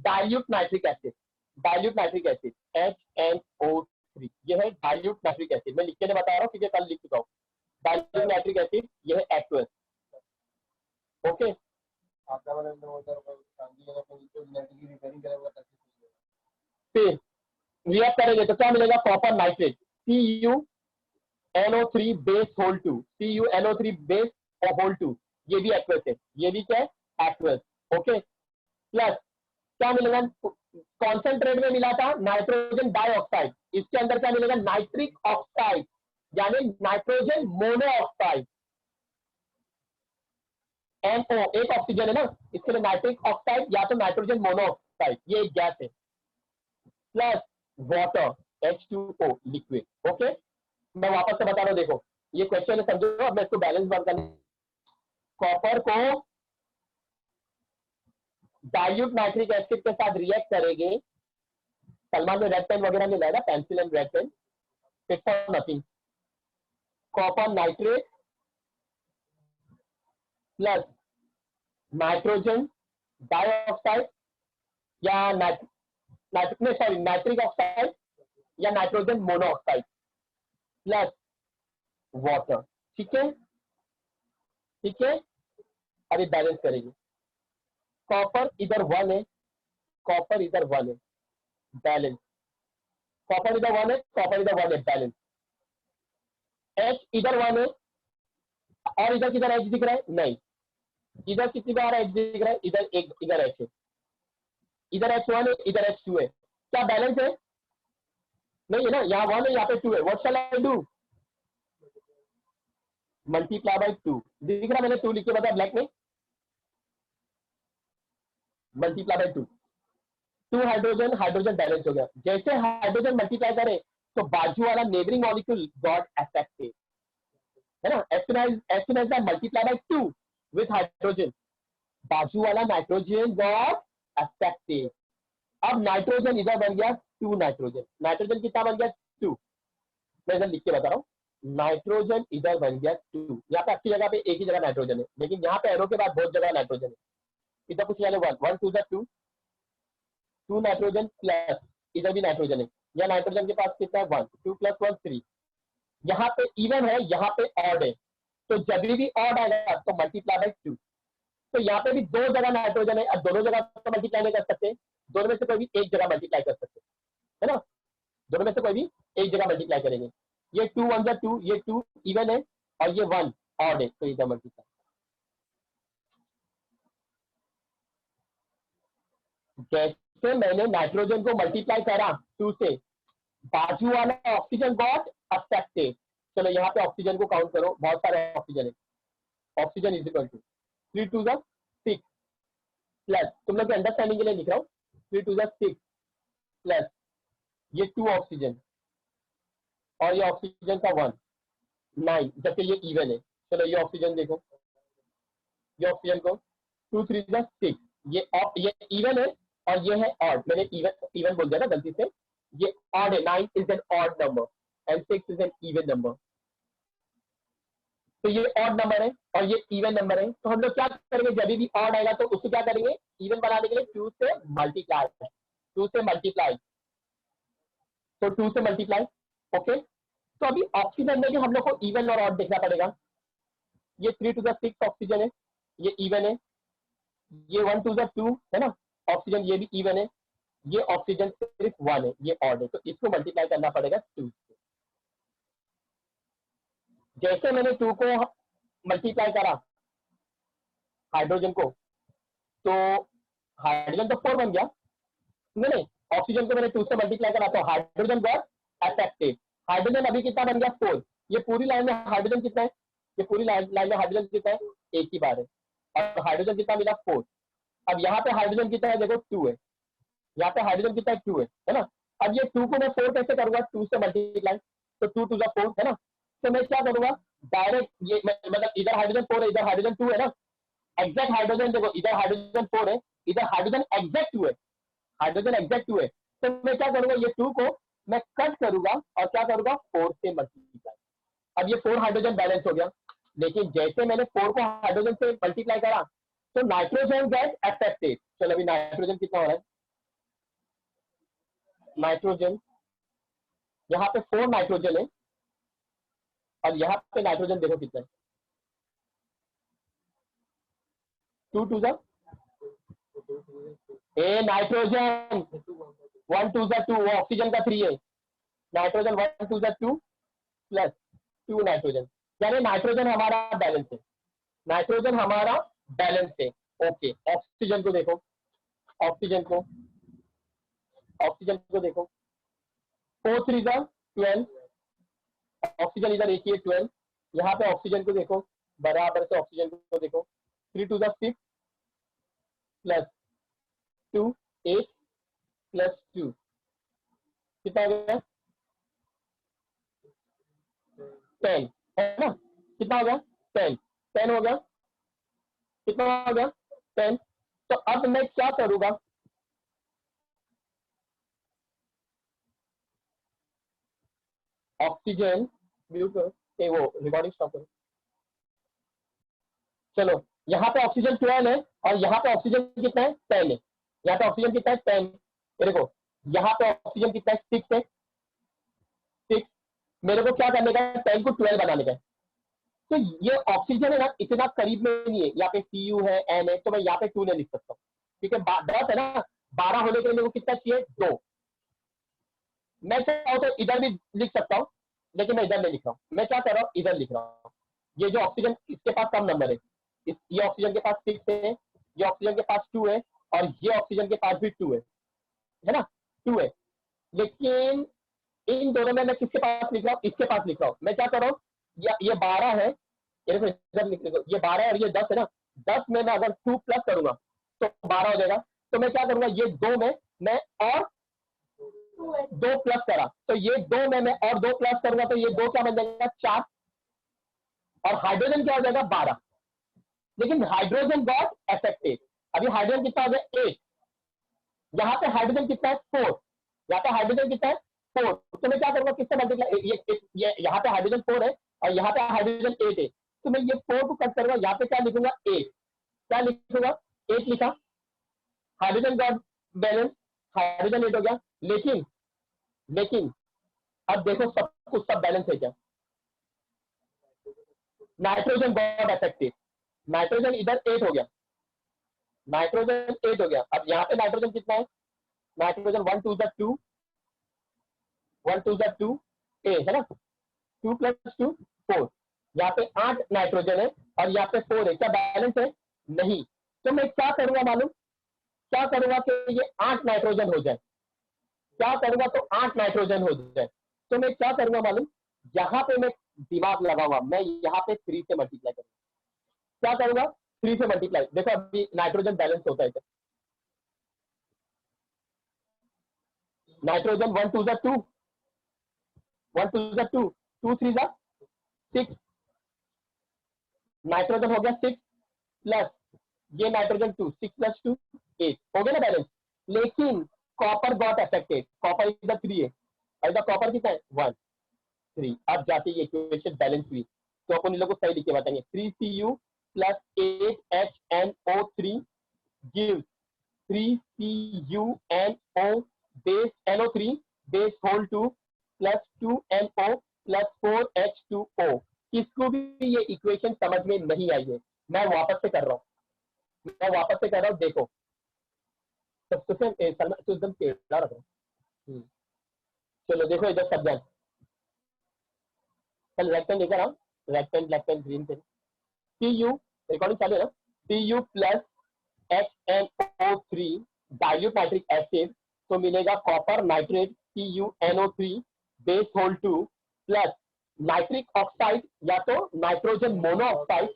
S1: dilute nitric acid, dilute nitric acid HNO3, ये है डाइल्यूट नाइट्रिक एसिड। मैं लिख के नहीं बता रहा हूँ क्योंकि कल लिख चुका हूँ। डाइल्यूट नाइट्रिक एसिड ये है एक्वस। ओके, फिर रिएक्ट करेंगे तो क्या मिलेगा, copper nitrate CuNO3 base whole 2, CuNO3 base whole 2, ये भी एक्वस है, ये भी क्या है एक्वस। ओके, प्लस क्या मिलेगा, कॉन्सेंट्रेट में मिला था नाइट्रोजन डाइऑक्साइड, इसके अंदर क्या मिलेगा नाइट्रिक ऑक्साइड, यानी नाइट्रोजन मोनोऑक्साइड। NO एक ऑक्सीजन है ना, इसके लिए नाइट्रिक ऑक्साइड या तो नाइट्रोजन मोनोऑक्साइड, ये एक गैस है, plus water H2O liquid. Okay, मैं वापस से बता रहा हूँ, देखो ये क्वेश्चन है, समझो। अब मैं इसको बैलेंस बंद करने, कॉपर को डाइल्यूट नाइट्रिक एसिड के साथ रिएक्ट करेंगे, सलमान में रेड पेन वगैरह नहीं लाएगा, pencil and red pen, fit for nothing, copper nitrate plus nitrogen dioxide या नाइट्रिक ऑक्साइड या नाइट्रोजन मोनोऑक्साइड प्लस वाटर। ठीक है, ठीक है, अभी बैलेंस करेंगे, कॉपर इधर 1 है, कॉपर इधर 1 है, बैलेंस, कॉपर इधर 1 है, कॉपर इधर 1 है, बैलेंस, H इधर 1 है, और इधर किधर H दिख रहा है, नहीं, इधर कितनी बार H दिख रहा है, इधर एक, इधर H है, इधर H1 है, इधर H2 है, क्या बैलेंस है, नहीं है ना, यहाँ 1 है, यहाँ पे 2 है, what shell I do, multiply by 2, दिख रहा, मैंने 2 लिख के बताया ब्लैक में, multiply by 2, 2 hydrogen, hydrogen balance हो गया, जैसे हाइड्रोजन मल्टीप्लाई करे तो बाजू वाला नेबरिंग मॉलिक्यूल गॉट अफेक्टेड, है ना, as soon as I multiply by 2 with hydrogen, बाजू वाला नाइट्रोजन गॉट अफेक्टेड। अब नाइट्रोजन इधर बन गया 2 नाइट्रोजन, नाइट्रोजन कितना बन गया 2, मैं इधर लिख के बता रहा हूँ, नाइट्रोजन इधर बन गया 2, यहाँ पे अच्छी जगह पे एक ही जगह नाइट्रोजन है, लेकिन यहाँ पे एरो के बाद बहुत जगह नाइट्रोजन है, इधर कुछ वाले 1 1 2 2 2 नाइट्रोजन प्लस इधर भी नाइट्रोजन है, या नाइट्रोजन के पास कितना है 1, 2 प्लस 1 3, यहाँ पे इवन है, यहाँ पे ऑड है, तो जब भी ऑड आएगा तो मल्टीप्लाई बाय 2, तो यहाँ पे भी 2 जगह नाइट्रोजन है, अब दोनों जगह तो मल्टीप्लाई नहीं कर सकते, दोनों में से कोई भी एक जगह मल्टीप्लाई कर सकते, है ना, दोनों में से कोई भी एक जगह मल्टीप्लाई करेंगे, ये 2 1 जा 2, ये 2 इवन है और ये 1 ऑड है, तो इधर मल्टीप्लाई, जैसे मैंने नाइट्रोजन को मल्टीप्लाई करा 2 से, बाजू वाला ऑक्सीजन गॉट अफेक्टेड, चलो यहाँ पे ऑक्सीजन को काउंट करो, बहुत सारे ऑक्सीजन है, ऑक्सीजन इज इक्वल टू 3 2 जा 6 प्लस, तुम लोग के अंडरस्टैंडिंग के लिए लिख रहा हूँ, 3 2 जा 6 प्लस ये 2 ऑक्सीजन और ये ऑक्सीजन का 1 9, जबकि ये इवन है, चलो ये ऑक्सीजन देखो, ये ऑक्सीजन को 2 3 जा 6, ये इवन है और ये है ऑड, मैंने इवन बोल दिया ना गलती से, ये ऑड है, 9 is an odd number and 6 is an even number. तो ये ऑड नंबर है और ये इवन नंबर है, तो हम लोग क्या करेंगे, जब भी ऑड आएगा तो उसको क्या करेंगे, इवन बनाने के लिए 2 से मल्टीप्लाई, 2 से मल्टीप्लाई, तो 2 से मल्टीप्लाई। ओके, तो अभी ऑक्सीजन में भी हम लोग को इवन और ऑड देखना पड़ेगा। ये 3 to the 6 ऑक्सीजन है, ये इवन है, ये 1 to the 2 है ना ऑक्सीजन, ये भी इवन है, ये ऑक्सीजन सिर्फ 1 है, ये ऑड है, तो इसको मल्टीप्लाई करना पड़ेगा 2 से। जैसे मैंने 2 को मल्टीप्लाई करा हाइड्रोजन को, तो हाइड्रोजन तो 4 बन गया, नहीं ऑक्सीजन को मैंने 2 से मल्टीप्लाई करा तो हाइड्रोजन गॉट अफेक्टेड। हाइड्रोजन अभी कितना बन गया 4। ये पूरी लाइन में हाइड्रोजन कितना है, ये पूरी लाइन में हाइड्रोजन कितना है, एक ही बार है, और हाइड्रोजन कितना मिला 4। अब यहाँ पे हाइड्रोजन कितना है देखो 2 है, यहाँ पे हाइड्रोजन कितना है 2 है ना। अब ये 2 को मैं 4 कैसे करूंगा, 2 से मल्टीप्लाई, तो 2 to the 4 है ना। तो मैं क्या करूंगा डायरेक्ट, ये मतलब इधर हाइड्रोजन 4 है, इधर हाइड्रोजन 2 है ना, एग्जैक्ट हाइड्रोजन देखो, इधर हाइड्रोजन 4 है, इधर हाइड्रोजन एग्जैक्ट 2 है, हाइड्रोजन एग्जैक्ट 2 है। तो मैं क्या करूंगा, ये 2 को मैं कट करूंगा और क्या करूंगा 4 से मल्टीप्लाई। अब ये 4 हाइड्रोजन बैलेंस हो गया, लेकिन जैसे मैंने 4 को हाइड्रोजन से मल्टीप्लाई करा तो नाइट्रोजन गेट अफेक्टेड। चलो अभी नाइट्रोजन कितना हो रहा है, नाइट्रोजन यहाँ पे 4 नाइट्रोजन है और यहाँ पे नाइट्रोजन देखो कितना है, 2 to the nitrogen 1 to the 2, वो ऑक्सीजन का 3 है, nitrogen 1 to the 2 plus 2 nitrogen, यानी नाइट्रोजन हमारा बैलेंस है, नाइट्रोजन हमारा बैलेंस है। ओके, ऑक्सीजन को देखो, ऑक्सीजन को देखो 4 3 12, ऑक्सीजन इधर एक ही है 12, यहाँ पे ऑक्सीजन को देखो बराबर से, ऑक्सीजन को देखो 3 to the 6 प्लस 2 8 प्लस 2 कितना हो गया 10 है ना, कितना हो गया 10, 10 हो गया, कितना हो गया 10। तो अब मैं क्या करूंगा, ऑक्सीजन म्यूट करो, वो रिकॉर्डिंग स्टॉप करो। चलो यहाँ पे ऑक्सीजन 12 है और यहाँ पे ऑक्सीजन कितना है 10 है, यहाँ पे ऑक्सीजन कितना है 10, देखो यहाँ पे ऑक्सीजन कितना है 6 है, 6 मेरे को क्या करने का है 10 को 12 बनाने का है। तो ये ऑक्सीजन है ना इतना करीब में नहीं है, यहाँ पे Cu है N है, तो मैं यहाँ पे 2 नहीं लिख सकता हूँ, ठीक है 10 है ना, 12 होने के लिए मेरे को कितना चाहिए 2। मैं चाहूँ तो इधर भी लिख सकता हूँ, लेकिन मैं इधर नहीं लिख रहा हूँ, मैं क्या कर रहा हूँ इधर लिख रहा हूँ। ये जो ऑक्सीजन इसके पास कम नंबर है, ये ऑक्सीजन के पास 6 है, ये ऑक्सीजन के पास 2 है और ये ऑक्सीजन के पास भी 2 है ना 2 है, लेकिन इन दोनों में मैं किसके पास लिख रहा हूँ, इसके पास लिख रहा हूँ। मैं क्या कर रहा हूँ, ये 12 है, ये देखो इधर लिख लो, ये 12 है और ये 10 है ना, 10 में मैं अगर 2 प्लस करूंगा तो 12 हो जाएगा। तो मैं क्या करूंगा, ये 2 में मैं और 2 प्लस करा, तो ये 2 में मैं और 2 प्लस करूंगा तो ये 2 क्या बन जाएगा 4, और हाइड्रोजन क्या हो जाएगा 12, लेकिन हाइड्रोजन गॉट अफेक्टेड। अभी हाइड्रोजन कितना हो गया 8, यहाँ पे हाइड्रोजन कितना है 4, यहाँ पे हाइड्रोजन कितना है 4, तो मैं क्या करूंगा किससे मल्टीप्लाई, ये यहाँ पे हाइड्रोजन 4 है और यहाँ पे हाइड्रोजन 8 है, तो मैं ये 4 को कट करूंगा, यहाँ पे क्या लिखूंगा 8, क्या लिखूंगा 8 लिखा, हाइड्रोजन गॉट बैलेंस, हाइड्रोजन 8 हो गया, लेकिन अब देखो सब कुछ सब बैलेंस है क्या, नाइट्रोजन गॉट अफेक्टेड, नाइट्रोजन इधर 8 हो गया, नाइट्रोजन 8 हो गया। अब यहाँ पे नाइट्रोजन कितना है, नाइट्रोजन 1 to the 2 है ना, 2 plus 2 4, यहाँ पे 8 नाइट्रोजन है और यहाँ पे 4 है, क्या बैलेंस है नहीं। तो मैं क्या करूंगा मालूम, क्या करूंगा कि ये 8 नाइट्रोजन हो जाए, क्या करूंगा तो 8 नाइट्रोजन हो जाए, तो मैं क्या करूंगा मालूम, यहाँ पे मैं दिमाग लगाऊंगा, मैं यहाँ पे 3 से मल्टीप्लाई करूंगा, क्या करूंगा 3 से मल्टीप्लाई, देखो अभी नाइट्रोजन बैलेंस होता है, नाइट्रोजन 1 to the 2 2 3 6, नाइट्रोजन हो गया 6 प्लस ये नाइट्रोजन 2, 6 plus 2 8 हो गया ना बैलेंस। लेकिन कॉपर गॉट अफेक्टेड, कॉपर इधर 3 है, इधर कॉपर कितना है 1 3। अब जाके ये इक्वेशन बैलेंस हुई, तो अपन इन लोगों को सही लिख के बताएंगे। 3Cu plus 8HNO3 gives 3CuNO base NO3 base whole 2 plus 2NO plus 4H2O। किसको भी ये इक्वेशन समझ में नहीं आई है, मैं वापस से कर रहा हूँ, देखो तो एकदम टेढ़ा रख रहा हूँ। चलो देखो इधर सब जान, चल राइट पेन लेकर आओ, right pen left pen green pen. Cu recording चालू है ना, Cu plus HNO3 dilute nitric acid, तो मिलेगा copper nitrate CuNO3 base whole 2 plus nitric oxide या तो नाइट्रोजन मोनोऑक्साइड,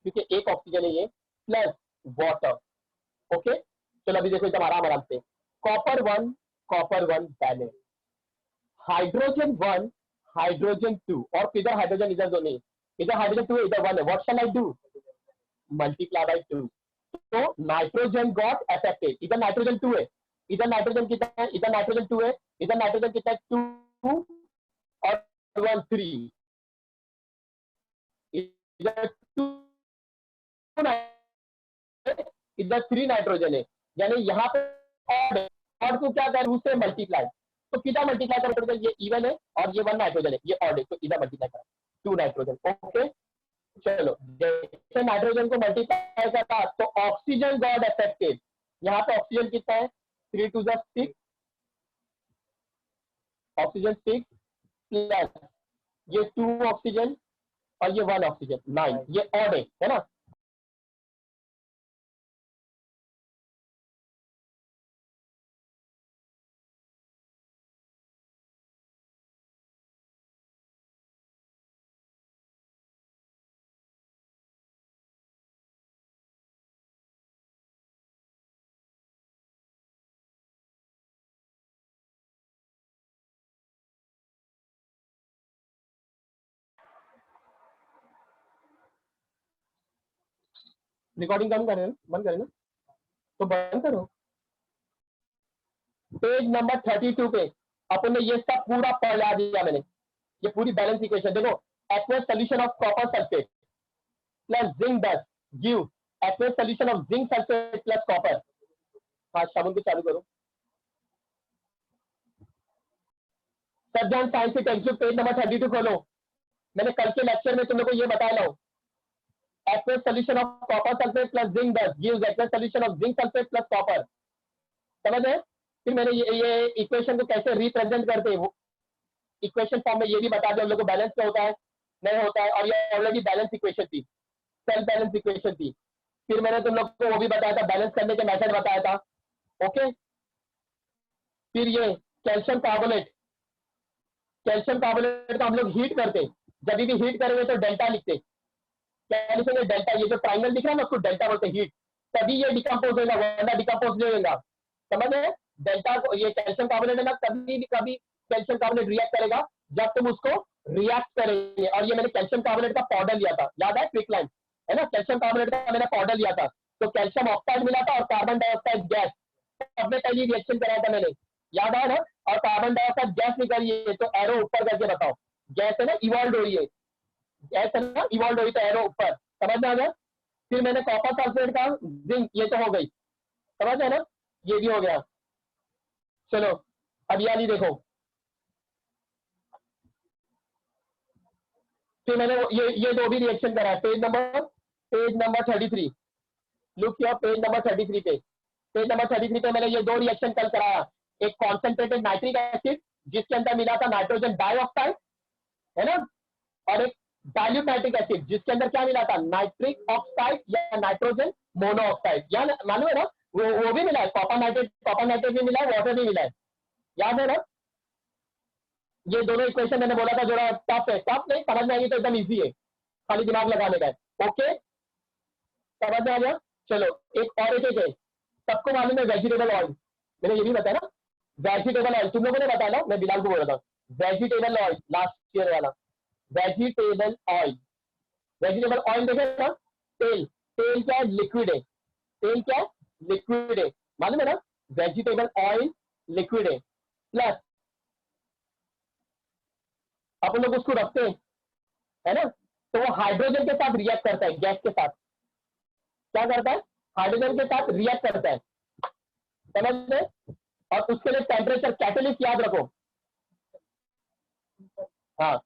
S1: क्योंकि एक ऑक्सीजन है ये, प्लस वाटर। ओके चलो अभी देखो एकदम आराम से, कॉपर 1 बैलेंस, हाइड्रोजन 1 हाइड्रोजन 2, और किधर हाइड्रोजन इधर दो नहीं, इधर हाइड्रोजन 2 इधर 1 है, what shell I do, multiply by 2। तो नाइट्रोजन गॉट अफेक्टेड, इधर नाइट्रोजन 2 है, इधर नाइट्रोजन कितना है, इधर नाइट्रोजन 2 है, इधर नाइट्रोजन कितना है 2 और 1 3, इधर 2 इधर 3 नाइट्रोजन है, यानी यहाँ पे ऑड को क्या कर उससे मल्टीप्लाई, तो किधर मल्टीप्लाई करोगे, ये इवन है और ये 1 नाइट्रोजन है, ये ऑड है, तो इधर मल्टीप्लाई करा 2 नाइट्रोजन। ओके चलो जैसे नाइट्रोजन को मल्टीप्लाई करता तो ऑक्सीजन गॉट अफेक्टेड, यहाँ पे ऑक्सीजन कितना है 3 2 6, ऑक्सीजन 6 प्लस ये 2 ऑक्सीजन और ये 1 ऑक्सीजन 9, ये ऑड है ना। रिकॉर्डिंग बंद करें ना, तो बंद करो। पेज नंबर 32 पे अपन ने ये सब पूरा पढ़ा दिया, मैंने ये पूरी बैलेंस इक्वेशन देखो, aqueous solution of copper sulphate plus zinc dust give aqueous solution of zinc sulphate plus copper. हाँ शाम को चालू करो। सज्जन साइंस के टेक्स्ट बुक पेज नंबर 32 खोलो, मैंने कल के लेक्चर में तुम लोग को ये बताया लो, aqueous solution of copper sulphate plus zinc dust gives aqueous solution of zinc sulphate plus copper, समझ है। फिर मैंने ये इक्वेशन को कैसे रिप्रेजेंट करते हैं, इक्वेशन फॉर्म में ये भी बता दिया हम लोग को, बैलेंस क्या होता है नहीं होता है, और ये ऑलरेडी बैलेंस इक्वेशन थी, सेल्फ बैलेंस इक्वेशन थी। फिर मैंने तुम लोग को वो भी बताया था, बैलेंस करने के मेथड बताया था। ओके फिर ये कैल्शियम कार्बोनेट को हम लोग हीट करते, जब भी हीट करेंगे तो डेल्टा लिखते, क्या लिखेंगे डेल्टा, ये जो ट्राइंगल दिख रहा है ना उसको डेल्टा बोलते हीट, तभी ये डिकम्पोज होगा, वरना डिकम्पोज नहीं होगा, समझ में। डेल्टा को ये कैल्शियम कार्बोनेट है ना, कभी कैल्शियम कार्बोनेट रिएक्ट करेगा जब तुम उसको रिएक्ट करेंगे। और ये मैंने कैल्शियम कार्बोनेट का पाउडर लिया था, याद है क्विकलाइन है ना, कैल्शियम कार्बोनेट का मैंने पाउडर लिया था, तो कैल्शियम ऑक्साइड मिला था और कार्बन डाइऑक्साइड गैस, सबने पहली रिएक्शन कराया था मैंने, याद है ना। और कार्बन डाइऑक्साइड गैस निकली है, तो एरो ऊपर करके बताओ, गैस है ना इवॉल्व हो रही है, गैस है ना इवॉल्व हो रही, तो एरो ऊपर, समझ में आ गया। फिर मैंने कॉपर सल्फेट का जिंक, ये तो हो गई, समझ है ना, ये भी हो गया। चलो अब यानी देखो, फिर मैंने ये दो भी रिएक्शन करा है, page number 33, look here page number 33 पे, पेज नंबर 33 पे मैंने ये दो रिएक्शन कल कराया, एक कॉन्सेंट्रेटेड नाइट्रिक एसिड जिसके अंदर मिला था नाइट्रोजन डाइऑक्साइड है ना, और एक डाइल्यूट नाइट्रिक एसिड जिसके अंदर क्या मिला था नाइट्रिक ऑक्साइड या नाइट्रोजन मोनोऑक्साइड, याद मालूम है ना, वो भी मिला है, कॉपर नाइट्रेट भी मिला है, वाटर भी मिला है, याद है ना। ये दोनों इक्वेशन मैंने बोला था जो टफ है, टफ नहीं, समझ में आएगी तो एकदम इजी है, खाली दिमाग लगाने का है। ओके समझ में आ गया। चलो एक और एक है, सबको मालूम है वेजिटेबल ऑयल, मैंने ये भी बताया ना, वेजिटेबल ऑयल तुम लोगों ने बताया ना, मैं बिलाल को बोल रहा था, वेजिटेबल ऑयल लास्ट ईयर वाला, वेजिटेबल ऑयल देखे ना, तेल क्या है लिक्विड है, तेल क्या है लिक्विड है, मालूम है ना, वेजिटेबल ऑयल लिक्विड है, प्लस अपन लोग उसको रखते हैं, है ना, तो वो हाइड्रोजन के साथ रिएक्ट करता है, गैस के साथ क्या करता है, हाइड्रोजन के साथ रिएक्ट करता है, समझ में। और उसके लिए टेम्परेचर, कैटेलिस्ट याद रखो, हाँ,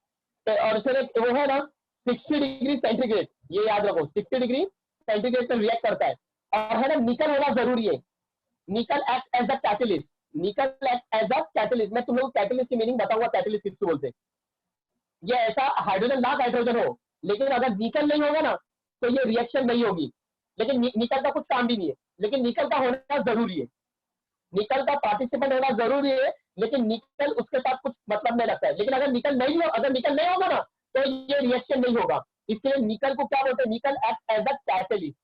S1: तो और उसके लिए वो है ना 60 डिग्री सेंटीग्रेड, ये याद रखो 60 डिग्री सेंटीग्रेड पे रिएक्ट करता है। और है ना निकल होना जरूरी है, निकल एक्ट एज अ कैटेलिस्ट, निकल एक्ट एज अ कैटेलिस्ट। मैं तुम लोग कैटेलिस्ट की मीनिंग बताऊंगा, कैटेलिस्ट किसको बोलते हैं। ये ऐसा हाइड्रोजन ना हाइड्रोजन हो, लेकिन अगर निकल नहीं होगा ना तो ये रिएक्शन नहीं होगी। लेकिन निकल का कुछ काम भी नहीं है, लेकिन निकल का होना जरूरी है, निकल का पार्टिसिपेंट होना जरूरी है, लेकिन निकल उसके साथ कुछ मतलब नहीं रखता है। लेकिन अगर निकल नहीं हो, अगर निकल नहीं होगा ना तो ये रिएक्शन नहीं होगा। इसलिए निकल को क्या बोलते हैं, nickel act as a catalyst.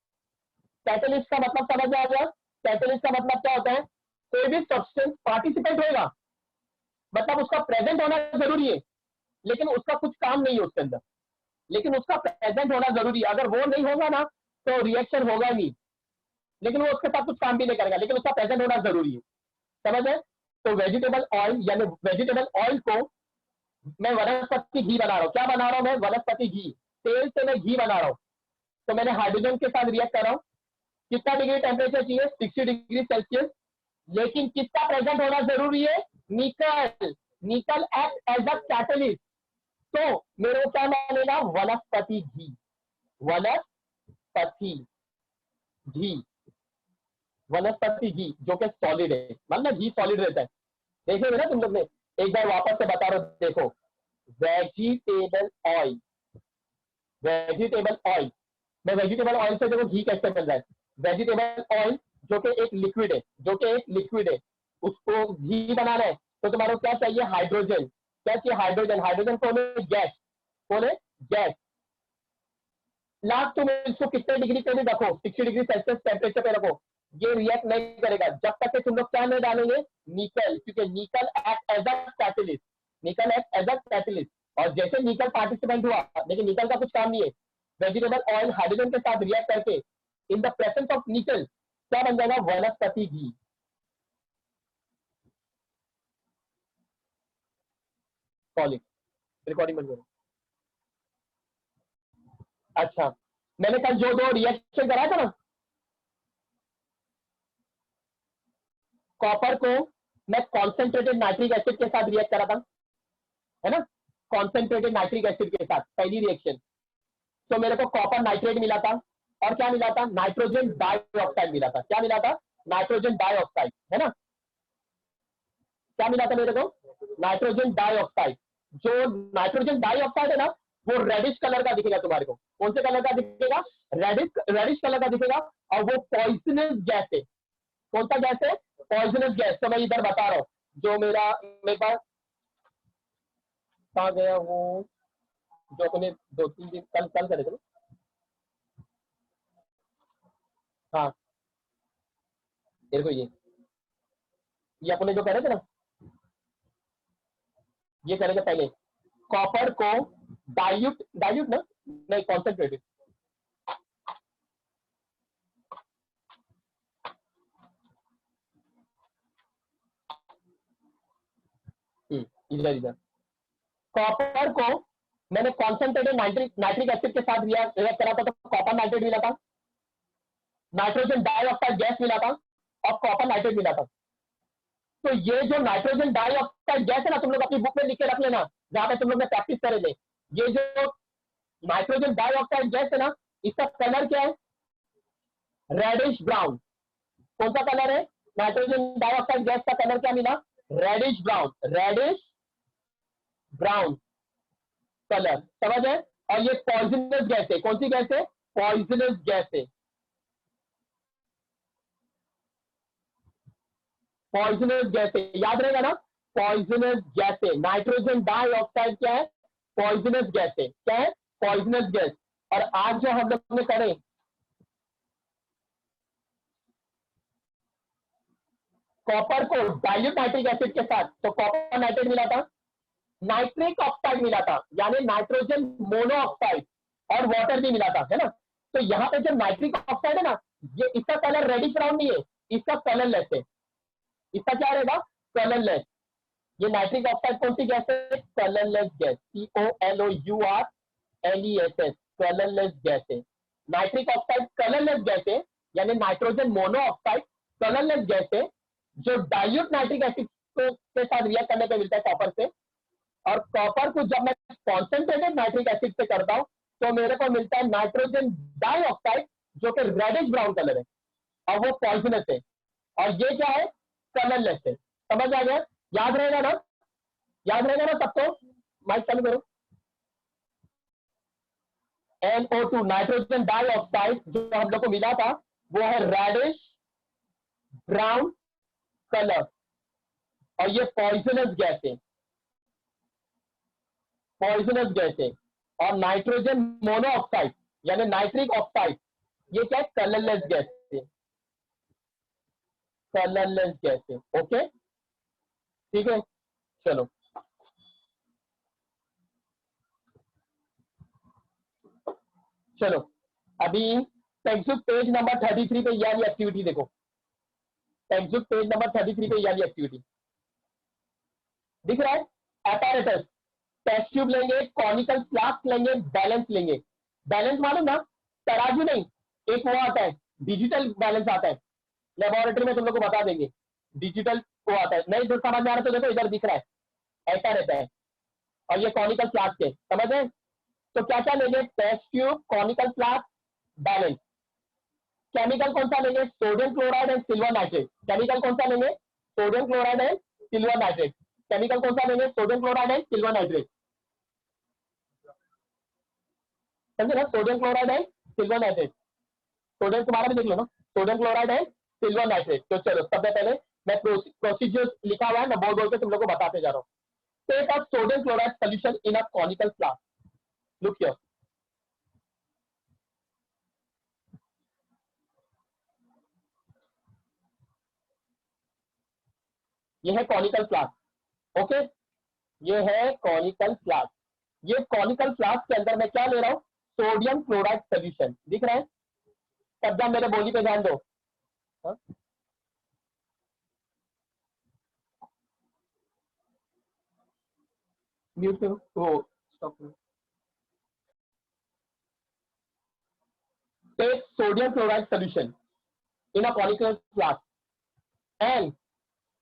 S1: Catalyst का मतलब समझ में आ गया। कैटेलिस्ट का मतलब क्या होता है, कोई भी सब्सटेंस पार्टिसिपेंट होगा, मतलब उसका प्रेजेंट होना जरूरी है, लेकिन उसका कुछ काम नहीं है उसके अंदर, लेकिन उसका प्रेजेंट होना जरूरी है। अगर वो नहीं होगा ना तो रिएक्शन होगा नहीं, लेकिन वो उसके साथ कुछ काम भी नहीं करेगा, लेकिन उसका प्रेजेंट होना जरूरी है, समझ है। तो वेजिटेबल ऑयल, यानी वेजिटेबल ऑयल को मैं वनस्पति घी बना रहा हूँ, क्या बना रहा हूँ मैं, वनस्पति घी, तेल से मैं घी बना रहा हूँ। तो मैंने हाइड्रोजन के साथ रिएक्ट कर रहा हूँ, कितना डिग्री टेम्परेचर चाहिए, 60 डिग्री सेल्सियस, लेकिन किसका प्रेजेंट होना जरूरी है, निकल, निकल एक्ट एज अ कैटलिस्ट। तो मेरे को क्या बनेगा, वनस्पति घी, वनस्पति घी, वनस्पति घी जो कि सॉलिड है, मतलब घी सॉलिड रहता है। देखेंगे ना तुम लोग ने, एक बार वापस से बता रहा हूं, देखो वेजिटेबल ऑयल, वेजिटेबल ऑयल, मैं वेजिटेबल ऑयल से देखो घी कैसे बन रहा है। वेजिटेबल ऑयल जो कि एक लिक्विड है, जो कि एक लिक्विड है, उसको घी बनाना है तो तुम्हारे को क्या चाहिए, हाइड्रोजन, क्या चाहिए, हाइड्रोजन। हाइड्रोजन कौन है, गैस, कौन है, गैस। लास्ट तुम इसको कितने डिग्री पे भी रखो, 60 डिग्री सेल्सियस टेम्परेचर पे रखो, ये रिएक्ट नहीं करेगा जब तक कि तुम लोग क्या नहीं डालेंगे, निकल, क्योंकि निकल एक्ट एज अ कैटलिस्ट, निकल एक्ट एज अ कैटलिस्ट। और जैसे निकल पार्टिसिपेंट हुआ, लेकिन निकल का कुछ काम नहीं है, वेजिटेबल ऑयल हाइड्रोजन के साथ रिएक्ट करके इन द प्रेजेंस ऑफ निकल क्या बन जाएगा, वनस्पति घी। सॉलिड, रिकॉर्डिंग बन गई। अच्छा, मैंने कल जो दो रिएक्शन कराया था ना, कॉपर को मैं कॉन्सेंट्रेटेड नाइट्रिक एसिड के साथ रिएक्ट करा था, है ना, कॉन्सेंट्रेटेड नाइट्रिक एसिड के साथ पहली रिएक्शन, तो मेरे को कॉपर नाइट्रेट मिला था, और क्या मिला था, नाइट्रोजन डाइऑक्साइड मिला था। क्या मिला था, नाइट्रोजन डाइऑक्साइड, है ना, क्या मिला था मेरे को, नाइट्रोजन डाइऑक्साइड। जो नाइट्रोजन डाइऑक्साइड है ना, वो रेडिश कलर का दिखेगा तुम्हारे को, कौन से कलर का दिखेगा, रेडिश, रेडिश कलर का दिखेगा, और वो पॉइजनस गैस है। कौन सा गैस है, पॉइजनस गैस। तो मैं इधर बता रहा हूँ, जो मेरे पास कहा गया वो, जो अपने 2-3 दिन कल कल करे थे, हाँ देखो ये अपने जो करे थे ना, ये करेंगे पहले, कॉपर को डाइल्यूट, डाइल्यूट ना, नहीं कॉन्सेंट्रेटेड, इधर इधर, कॉपर को मैंने कॉन्सेंट्रेटेड नाइट्रिक नाइट्रिक एसिड के साथ रिएक्ट करा था, तो कॉपर नाइट्रेट मिला था, नाइट्रोजन डाइऑक्साइड गैस मिला था, और कॉपर नाइट्रेट मिला था। तो ये जो नाइट्रोजन डाइऑक्साइड गैस है ना, तुम लोग अपनी बुक में लिख के रख लेना, जहां पे तुम लोग ने प्रैक्टिस करेंगे। ये जो नाइट्रोजन डाइऑक्साइड गैस है ना, इसका कलर क्या है, रेडिश ब्राउन। कौन सा कलर है, नाइट्रोजन डाइऑक्साइड गैस का कलर क्या मिला, reddish brown, reddish brown colour, समझ है। और ये पॉइजनस गैस है, कौन सी गैस है, पॉइजनस गैस है, पॉइजनस गैस है, याद रहेगा ना, पॉइजनस गैस है। नाइट्रोजन डाइऑक्साइड क्या है, पॉइजनस गैस है, क्या है, पॉइजनस गैस। और आज जो हम लोग ने करे, कॉपर को डाइल्यूट नाइट्रिक एसिड के साथ, तो कॉपर नाइट्रेट मिला था, नाइट्रिक ऑक्साइड मिला था, यानी नाइट्रोजन मोनोऑक्साइड, और वाटर भी मिला था, है ना। तो यहाँ पे जो नाइट्रिक ऑक्साइड है ना, ये इसका कलर रेडिश ब्राउन नहीं है, इसका कलरलेस है, इसका क्या रहेगा, कलरलेस। ये नाइट्रिक ऑक्साइड कौन सी गैस है? Colourless gas, COLOURLESS, colourless gas है। नाइट्रिक ऑक्साइड कलरलेस गैस है, यानी नाइट्रोजन मोनोऑक्साइड कलरलेस गैस है, जो डाइल्यूट नाइट्रिक एसिड के साथ रिएक्ट करने पे मिलता है कॉपर से। और कॉपर को जब मैं कॉन्सेंट्रेटेड नाइट्रिक एसिड से करता हूं तो मेरे को मिलता है नाइट्रोजन डाइऑक्साइड, जो कि रेडिश ब्राउन कलर है, और वो पॉइजनस है। और ये क्या है? कलरलेस है। समझ आ गया? याद रहेगा ना? याद रहेगा ना सबको? माइक चालू करो। NO2 नाइट्रोजन डाइऑक्साइड जो हम लोग को मिला था वो है रेडिश ब्राउन कलर, और ये पॉइजनस गैस है, पॉइजनस गैस है। और नाइट्रोजन मोनोऑक्साइड यानी नाइट्रिक ऑक्साइड, ये क्या है? कलरलेस गैस है, कलरलेस गैस है। ओके, ठीक है, चलो। चलो अभी टेक्स्ट पेज नंबर 33 पे ये वाली एक्टिविटी देखो। टेक्स्ट पेज नंबर 33 पे ये वाली एक्टिविटी दिख रहा है? apparatus, टेस्ट ट्यूब लेंगे, कॉनिकल फ्लास्क लेंगे, बैलेंस लेंगे। बैलेंस मालूम ना? तराजू नहीं, एक वो आता है डिजिटल बैलेंस आता है, लेबोरेटरी में तुम लोग को बता देंगे। डिजिटल वो आता है, नहीं जो समझ में आ रहा तो देखो इधर दिख रहा है, ऐसा रहता है। और ये कॉनिकल फ्लास्क है, समझ है? तो क्या क्या लेंगे? Test tube, conical flask, balance. Chemical कौन सा लेंगे? Sodium chloride and silver nitrate. Chemical कौन सा लेंगे? Sodium chloride and silver nitrate. Chemical कौन सा लेंगे? Sodium chloride and silver nitrate. समझे ना? Sodium chloride and silver nitrate. Sodium के बारे में देख लो ना, sodium chloride and silver nitrate. तो चलो सबसे पहले मैं प्रोसीजर लिखा हुआ है, मैं बोल बोल के तुम लोग को बताते जा रहा हूँ। Take a sodium chloride solution in a conical flask. Look here, ये है कॉनिकल फ्लास्क। ओके, ये है कॉनिकल फ्लास्क। ये कॉनिकल फ्लास्क के अंदर मैं क्या ले रहा हूँ? Sodium chloride solution. दिख रहा है? तब मेरे बोली पे ध्यान दो। हाँ? म्यूट करो, वो स्टॉप करो। Take sodium chloride solution in a conical flask and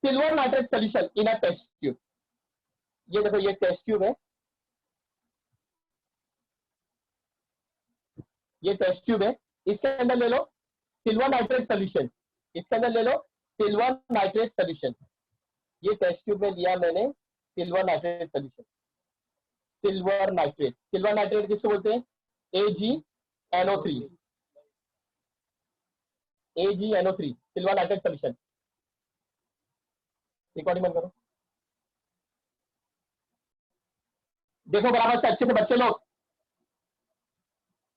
S1: silver nitrate solution in a test tube. ये देखो, ये टेस्ट ट्यूब है, ये टेस्ट ट्यूब है। इसके अंदर ले लो सिल्वर नाइट्रेट सोल्यूशन, इसके अंदर ले लो सिल्वर नाइट्रेट सोल्यूशन। ये टेस्ट ट्यूब में लिया मैंने silver nitrate solution. Silver nitrate, silver nitrate किसको बोलते हैं? AgNO3, AgNO3 silver nitrate solution. Recording बंद करो, देखो बराबर से अच्छे से बच्चे लोग।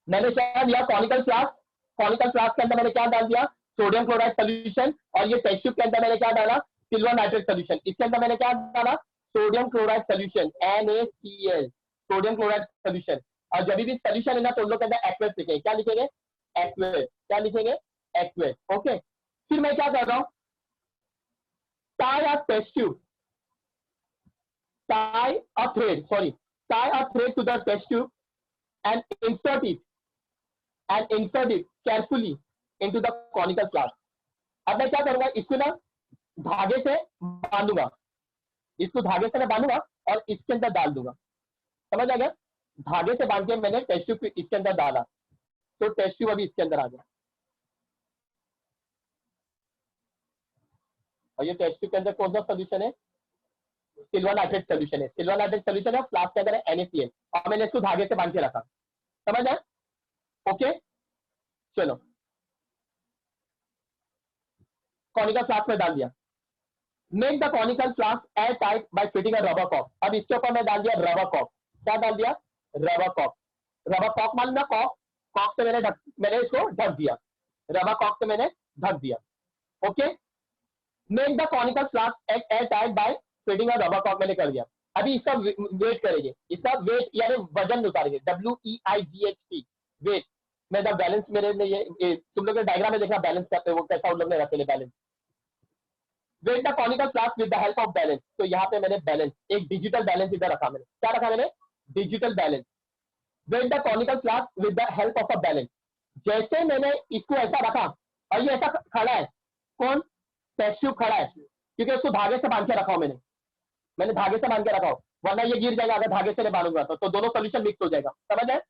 S1: मैंने क्या दिया? कॉनिकल फ्लास्क, कॉनिकल फ्लास्क के अंदर मैंने क्या डाल दिया? Sodium chloride solution. और ये टेस्ट ट्यूब के अंदर मैंने क्या डाला? Silver nitrate solution. इसके अंदर मैंने क्या डाला? Sodium chloride solution, NaCl, sodium chloride solution. और जब भी सोल्यूशन है ना तो उन लोग के अंदर एक्वेस लिखेंगे। क्या लिखेंगे? एक्वेस। क्या लिखेंगे? एक्वेस। ओके, फिर मैं क्या कर रहा हूँ? Tie a test tube, tie a thread, sorry, tie a thread to the test tube and insert it carefully into the conical flask. अब मैं क्या करूंगा? इसको ना धागे से बांधूंगा, इसको धागे से मैं बांधूंगा और इसके अंदर डाल दूंगा। समझ आ गया? धागे से बांध के मैंने टेस्ट ट्यूब इसके अंदर डाला, तो टेस्ट ट्यूब अभी इसके अंदर आ गया। और ये टेस्ट ट्यूब के अंदर कौन सा सोल्यूशन है? सिल्वर नाइट्रेट सोल्यूशन है। सिल्वर नाइट्रेट सोल्यूशन है, फ्लास्क के अंदर है NaCl, और मैंने इसको धागे से बांध के रखा। समझ आया? ओके, चलो कॉनिकल फ्लास्क में डाल दिया। Make the conical flask air tight by fitting a rubber कॉक। अब इसके ऊपर मैं डाल दिया रबर कॉक। क्या डाल दिया? Rubber Kock. रबर कॉक मालूम ना? कॉक, कॉक से मैंने इसको ढक दिया, रबर कॉक से मैंने ढक दिया। Okay, make the conical flask air tight by fitting a rubber कॉक मैंने कर दिया। अभी इसका वेट करेंगे, इसका वेट यानी वजन उतारेंगे, WEIGHT, वेट। मैं द बैलेंस, मेरे में ये तुम लोग ने डायग्राम में देखा बैलेंस करते वो कैसा उन लोग ने रखे balance. Weigh the conical flask with the help of balance. तो यहाँ पे मैंने बैलेंस, एक डिजिटल बैलेंस इधर रखा मैंने, क्या रखा मैंने, digital balance. Weigh the conical flask with the help of a balance. जैसे मैंने इसको ऐसा रखा और ये ऐसा खड़ा है, कौन, टेस्ट ट्यूब खड़ा है, क्योंकि उसको धागे से बांध के रखा हूं मैंने धागे से बांध के रखा हूं, वरना ये गिर जाएगा अगर धागे से नहीं बांधूंगा तो दोनों सोल्यूशन मिक्स हो जाएगा, समझ है।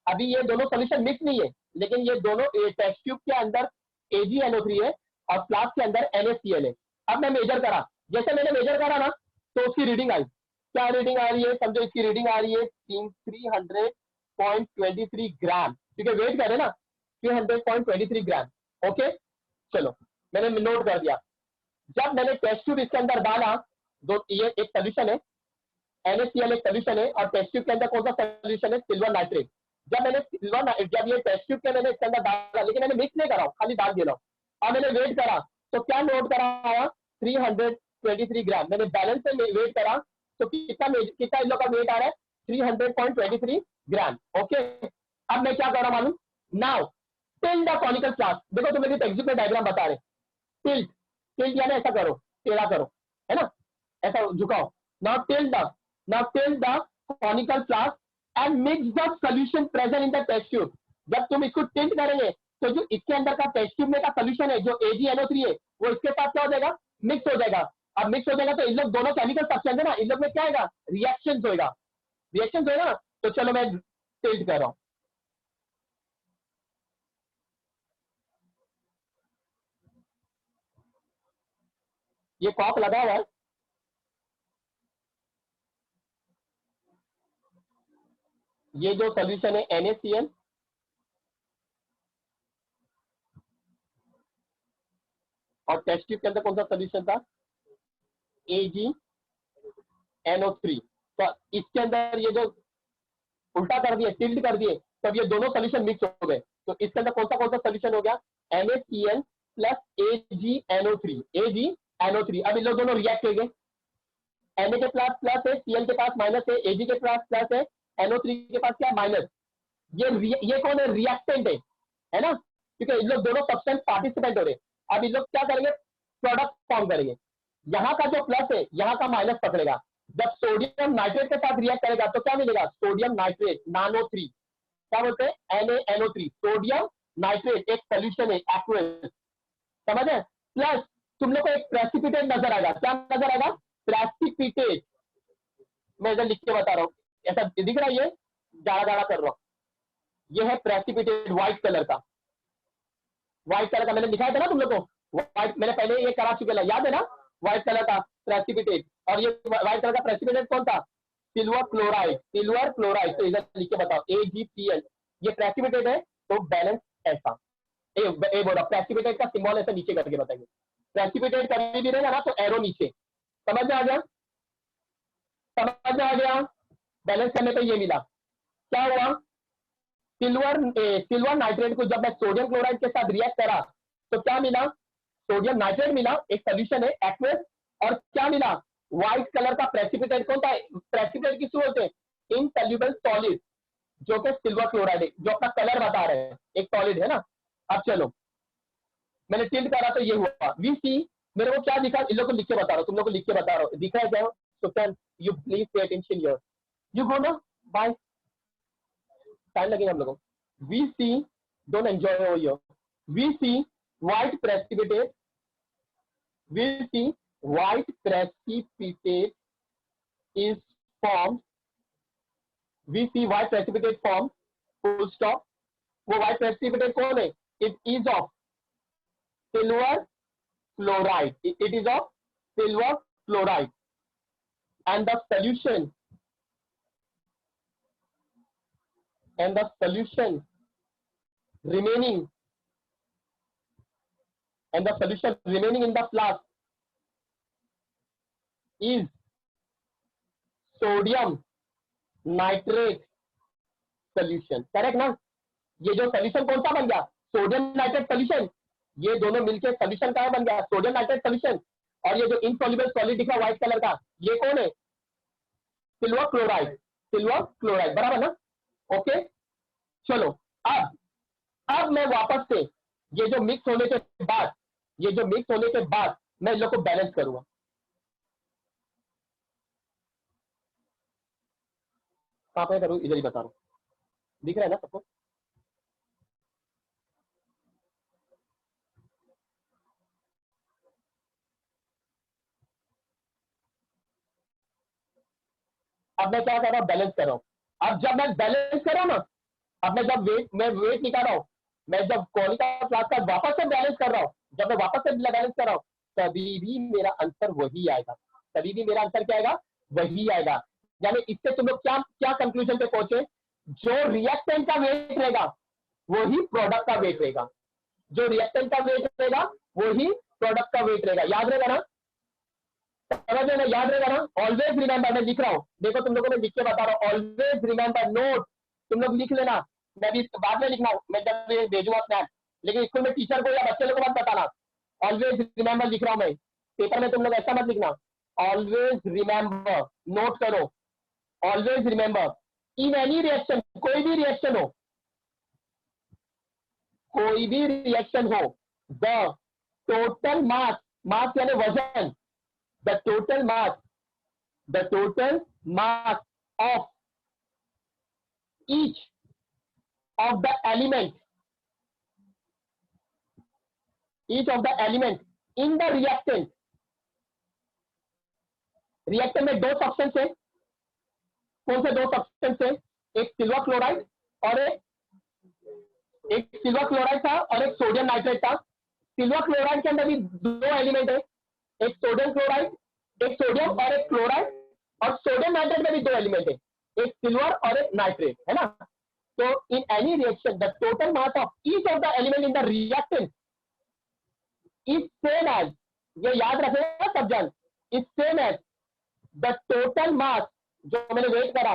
S1: अभी ये दोनों सोल्यूशन मिक्स नहीं है, लेकिन ये दोनों टेस्ट ट्यूब के अंदर AgNO3 है और फ्लास्क के अंदर NaCl है। अब मैं मेजर करा, जैसे मैंने मेजर करा ना तो उसकी रीडिंग आई, क्या रीडिंग आ रही है, समझो इसकी रीडिंग आ रही है 300.23 ग्राम, क्योंकि वेट करे ना 300.23 ग्राम। ओके चलो मैंने नोट कर दिया। जब मैंने टेस्ट ट्यूब इसके अंदर डाला, दो ये एक सोल्यूशन है, NaCl एक सोल्यूशन है, और टेस्ट ट्यूब के अंदर कौन सा सोल्यूशन है, सिल्वर नाइट्रेट। जब ये टेस्ट ट्यूब के मैंने इसके अंदर डाला, लेकिन मैंने मिक्स नहीं करा, खाली डाल दिया और मैंने वेट करा, तो क्या नोट करा आया 323 ग्राम। मैंने बैलेंस से वेट करा तो कितना इन लोग का वेट आ रहा है 300.23 ग्राम। ओके अब मैं क्या कर रहा हूं मालूम, now tilt the conical flask. देखो तो मेरी टेक्स्ट में डायग्राम बता रहे, टिल्ट टिल्ट यानी ऐसा करो, टेढ़ा करो, है ना, ऐसा झुकाओ। Now tilt the conical flask and mix the solution present in the test tube. जब तुम इसको टिल्ट करेंगे तो जो इसके अंदर का टेस्ट ट्यूब में का सोल्यूशन है जो AgNO3 है वो इसके साथ क्या हो जाएगा, मिक्स हो जाएगा। अब मिक्स हो जाएगा तो इन लोग दोनों केमिकल सब्सटेंस है ना, इन लोग में क्या आएगा, रिएक्शन होगा, रिएक्शन होगा ना। तो चलो मैं टिल्ट कर रहा हूं, ये कॉप लगा हुआ है, ये जो सोल्यूशन है NaCl और टेस्ट ट्यूब के अंदर कौन सा सोल्यूशन था, AgNO3। तो इसके अंदर ये जो उल्टा कर दिए, टिल्ट कर दिए, तब ये दोनों सोल्यूशन मिक्स हो गए। तो इसके अंदर कौन सा सोल्यूशन हो गया, NaCl प्लस AgNO3। अब इन लोग दोनों रिएक्ट हो गए, Na के पास प्लस है, Cl के पास माइनस है, Ag के पास प्लस है, NO3 के पास क्या माइनस। ये कौन है, रिएक्टेंट है ना, क्योंकि इन लोग दोनों सब्सटेंस पार्टिसिपेंट हो रहे। अब इन लोग क्या करेंगे, प्रोडक्ट फॉर्म करेंगे, यहाँ का जो प्लस है यहाँ का माइनस पकड़ेगा। जब सोडियम नाइट्रेट के साथ रिएक्ट करेगा तो क्या मिलेगा, सोडियम नाइट्रेट NaNO3, क्या बोलते हैं NaNO3, सोडियम नाइट्रेट एक सोल्यूशन है एक्वस, समझ है। प्लस तुम लोग को एक प्रेसिपिटेट नजर आएगा, क्या नजर आएगा, प्रेसिपिटेट। मैं इधर लिख के बता रहा हूँ, ऐसा दिख रहा है, ये गाढ़ा गाढ़ा कर रहा हूँ, ये है प्रेसिपिटेट व्हाइट कलर का, व्हाइट कलर का मैंने दिखाया था ना तुम लोग को, व्हाइट मैंने पहले ये करा चुके, याद है ना, व्हाइट कलर का प्रेसिपिटेट। और ये व्हाइट कलर का प्रेसिपिटेट कौन था, सिल्वर क्लोराइड, सिल्वर क्लोराइड। तो इधर लिख के बताओ AgCl, ये प्रेसिपिटेट है, तो बैलेंस ऐसा बोला, प्रेसिपिटेट का सिंबल ऐसा नीचे करके बताएंगे, प्रेसिपिटेट कभी भी रहेगा ना तो एरो नीचे, समझ में आ गया, समझ में आ गया। बैलेंस करने पे ये मिला, क्या हुआ, सिल्वर नाइट्रेट को जब मैं सोडियम क्लोराइड के साथ रिएक्ट करा तो क्या मिला, सोडियम नाइट्रेट मिला, एक सोल्यूशन है एक्वस, और क्या मिला, व्हाइट कलर का प्रेसिपिटेट। कौन था, प्रेसिपिटेट किस होते हैं, इनसॉल्युबल सॉलिड, जो कि सिल्वर क्लोराइड है, जो अपना कलर बता रहे हैं, एक सॉलिड है ना। अब चलो मैंने टिल्ट करा तो ये हुआ, वी सी, मेरे को क्या दिखा, इन लोग को लिख के बता रहा हूँ, तुम लोग को लिख के बता रहा हूँ, दिखा है क्या, तो can you please pay attention here, you go ना, बाय, टाइम लगेगा हम लोगों को। We see, don't enjoy over here, we see white precipitate, we see white precipitate is formed, we see white precipitate form, full stop। वो white precipitate कौन है, it is of silver chloride, it is of silver chloride, and the solution remaining in the flask is sodium nitrate solution, correct ना। ये जो solution कौन सा बन गया, सोडियम नाइट्रेट सोल्यूशन, ये दोनों मिलकर सोल्यूशन का बन गया, सोडियम नाइट्रेट सोल्यूशन। और ये जो इनसॉल्युबल सॉलिड दिखा व्हाइट कलर का, ये कौन है, सिल्वर क्लोराइड, बराबर ना। ओके चलो अब मैं वापस से ये जो मिक्स होने के बाद मैं इन लोग को बैलेंस करूंगा। कहां पे करूं, इधर ही बता रहा हूं, दिख रहा है ना सबको? अब मैं क्या कर रहा हूं, बैलेंस कर रहा हूं। अब जब मैं बैलेंस कर रहा हूं ना, अब मैं जब मैं वेट निकाल रहा हूं, मैं जब कोनिका फ्लास्क का वापस से बैलेंस कर रहा हूं, जब मैं वापस से बैलेंस कर रहा हूं, तभी भी मेरा आंसर वही आएगा, तभी भी मेरा आंसर क्या आएगा, वही आएगा। यानी इससे तुम लोग क्या क्या कंक्लूजन पे पहुंचे, जो रिएक्टेंट का वेट रहेगा वही प्रोडक्ट का वेट रहेगा, जो रिएक्टेंट का वेट रहेगा वही प्रोडक्ट का वेट रहेगा। याद रहेगा ना, समझ में याद रहेगा ना? ऑलवेज रिमेंबर, मैं लिख रहा हूं, देखो तुम लोगों ने लिख के बता रहा हूं, ऑलवेज रिमेंबर, नोट तुम लोग लिख लेना, मैं भी बाद में लिखना, मैं जब भेजूंगा स्नैप, लेकिन स्कूल में टीचर को या बच्चे लोग को मत बताना। ऑलवेज रिमेंबर लिख रहा हूं मैं, पेपर में तुम लोग ऐसा मत लिखना, ऑलवेज रिमेंबर, नोट करो, always remember in any reaction, कोई भी रिएक्शन हो, कोई भी रिएक्शन हो, द टोटल मास, मास यानी वजन, the total mass of each of the element in the reactant, reactant में दो सब्सटेंस है, कौन से दो सब्सटेंस है, एक सिल्वर क्लोराइड और एक सिल्वर क्लोराइड था और एक सोडियम नाइट्रेट था। सिल्वर क्लोराइड के अंदर भी दो एलिमेंट है, एक सोडियम क्लोराइड, एक सोडियम और एक क्लोराइड, और सोडियम नाइट्रेट में भी दो एलिमेंट है, एक सिल्वर और एक नाइट्रेट, है ना? तो in any reaction the total mass of each of the element in the reactant is same as, ये याद रखेगा सब जन, is same as the total mass, जो मैंने वेट करा,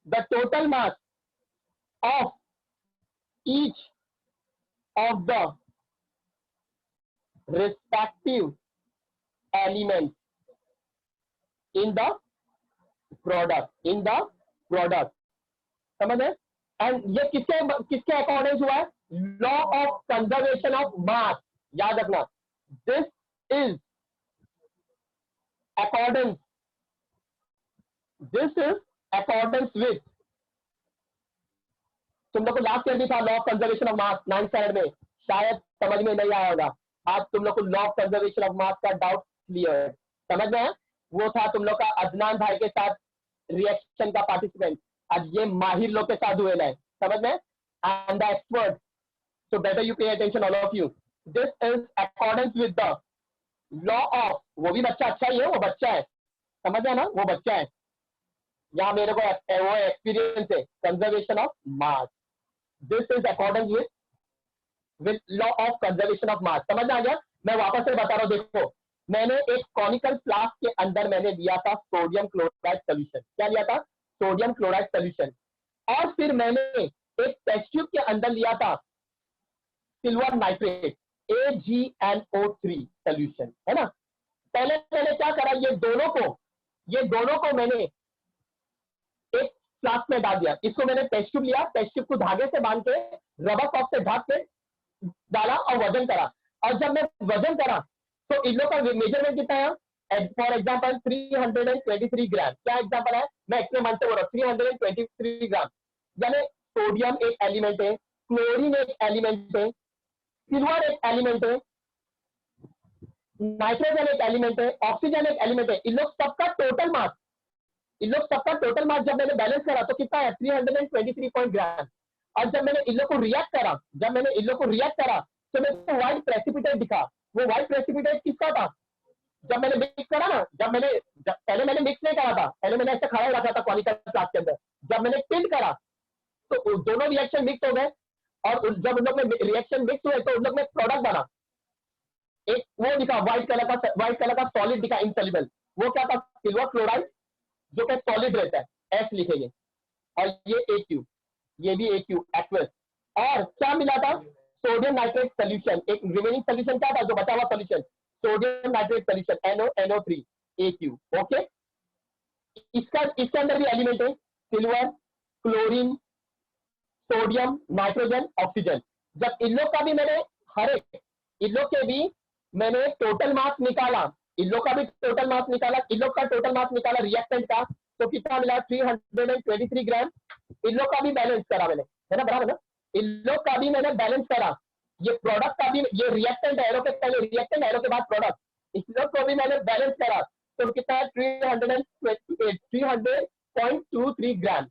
S1: the total mass of each of the respective element in the product, समझ है? एंड ये किसके अकॉर्डिंग हुआ है, लॉ ऑफ कंजर्वेशन ऑफ मास, याद रखना, दिस इज अकॉर्डेंस विथ, तुम लोग को लास्ट ईयर भी था law of conservation of mass 9th standard में, शायद समझ में नहीं आया होगा, आज तुम लोग को लॉ ऑफ कंजर्वेशन ऑफ मास का डाउट क्लियर है, समझ में? वो था तुम लोग का अदनान भाई के साथ रिएक्शन का पार्टिसिपेंट, आज ये माहिर लोग के साथ हुए है, समझ में? And the expert, so better you pay attention all of you, this is accordance with the law of, वो भी बच्चा अच्छा ही है, वो बच्चा है, समझ है ना, वो बच्चा है, यहाँ मेरे को वो एक्सपीरियंस है, conservation of mass, this is accordance with law of conservation of mass, समझ आ गया? मैं वापस से बता रहा हूँ, देखो मैंने एक कॉनिकल फ्लास्क के अंदर मैंने दिया था सोडियम क्लोराइड सोल्यूशन, क्या लिया था, सोडियम क्लोराइड सोल्यूशन, और फिर मैंने एक टेस्ट ट्यूब के अंदर लिया था सिल्वर नाइट्रेट AgNO3 सोल्यूशन, है ना? पहले मैंने क्या करा, ये दोनों को मैंने एक फ्लास्क में डाल दिया, इसको मैंने टेस्ट ट्यूब लिया, टेस्ट ट्यूब को धागे से बांध के रबर सॉफ्ट से ढक के डाला और वजन करा, और जब मैं वजन करा तो इन लोग का मेजरमेंट कितना है, फॉर एग्जांपल 323 ग्राम, क्या एग्जांपल है, मैं एक्सपेरिमेंट से बोल रहा हूं, 323 ग्राम, यानी सोडियम एक एलिमेंट है, क्लोरीन एक एलिमेंट है, सिल्वर एक एलिमेंट है, नाइट्रोजन एक एलिमेंट है, ऑक्सीजन एक एलिमेंट है, इन लोग सबका टोटल मास जब मैंने बैलेंस करा तो कितना है, 323 ग्राम, और जब मैंने इन लोग को रिएक्ट करा तो मेरे को व्हाइट प्रेसिपिटेट दिखा, वो व्हाइट प्रेसिपिटेट किसका था, जब मैंने मिक्स करा ना, पहले मैंने मिक्स नहीं करा था, पहले मैंने ऐसे खड़ा रखा था कॉनिकल फ्लास्क के अंदर, जब मैंने टिल्ट करा तो दोनों रिएक्शन मिक्स हो गए, और जब उन लोग में रिएक्शन मिक्स हुए तो उन लोग में प्रोडक्ट बना, एक वो दिखा व्हाइट कलर का सॉलिड दिखा इनसॉल्युबल, वो क्या था, सिल्वर क्लोराइड, जो कि सॉलिड रहता है, एस लिखेंगे, और ये AQ, ये भी AQ एक्वस, और क्या मिला था, सोडियम नाइट्रेट सोल्यूशन, एक रिमेनिंग सोल्यूशन क्या था जो बचा हुआ solution, sodium nitrate solution NO3 AQ, okay? इसके अंदर भी एलिमेंट है, silver, chlorine, sodium, nitrogen, oxygen, जब इन लोग का भी मैंने इन लोग के भी मैंने टोटल मास निकाला, इन लोग का भी टोटल मास निकाला, इन लोग का टोटल मास निकाला रिएक्टेंट का, तो कितना मिला 323 ग्राम। इन लोग का भी बैलेंस करा मैंने, है ना, बराबर ना, इन लोग का भी मैंने बैलेंस करा, ये प्रोडक्ट का भी, ये रिएक्टेंट एरो के पहले रिएक्टेंट एरो के बाद प्रोडक्ट, इस लोग को भी मैंने बैलेंस करा, तो कितना है 300.23 ग्राम।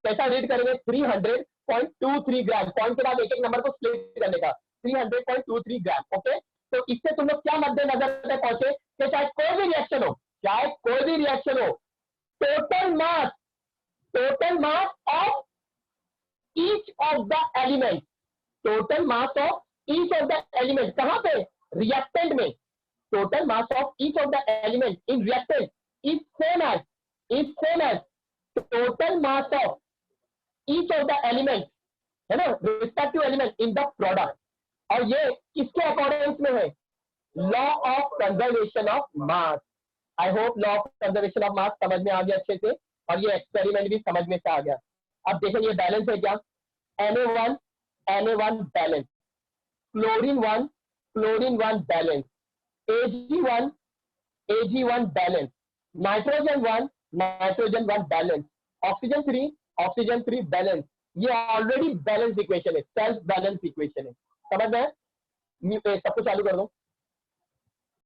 S1: कैसा रीड करेंगे 300.23 ग्राम, पॉइंट के बाद एक एक नंबर को स्प्लिट करने का, 300.23 ग्राम। ओके, तो इससे तुम लोग क्या मद्देनजर पे पहुंचे कि चाहे कोई भी रिएक्शन हो, चाहे कोई भी रिएक्शन हो, total mass of each of the element, total mass of each of the element, कहां पे, रिएक्टेंट में, total mass of each of the element in reactant is same as total mass of each of the element, है ना, respective element in the product. और ये किसके according में है, law of conservation of mass. I hope law of conservation of mass समझ में आ गया अच्छे से, और ये एक्सपेरिमेंट भी समझ में से आ गया। अब देखें ये बैलेंस है क्या, Na1 balance, chlorine 1 balance, Ag1 balance, nitrogen 1 balance, oxygen 3 balance. ये ऑलरेडी बैलेंस इक्वेशन है, सेल्फ बैलेंस इक्वेशन है, समझ में, सबको चालू कर दो।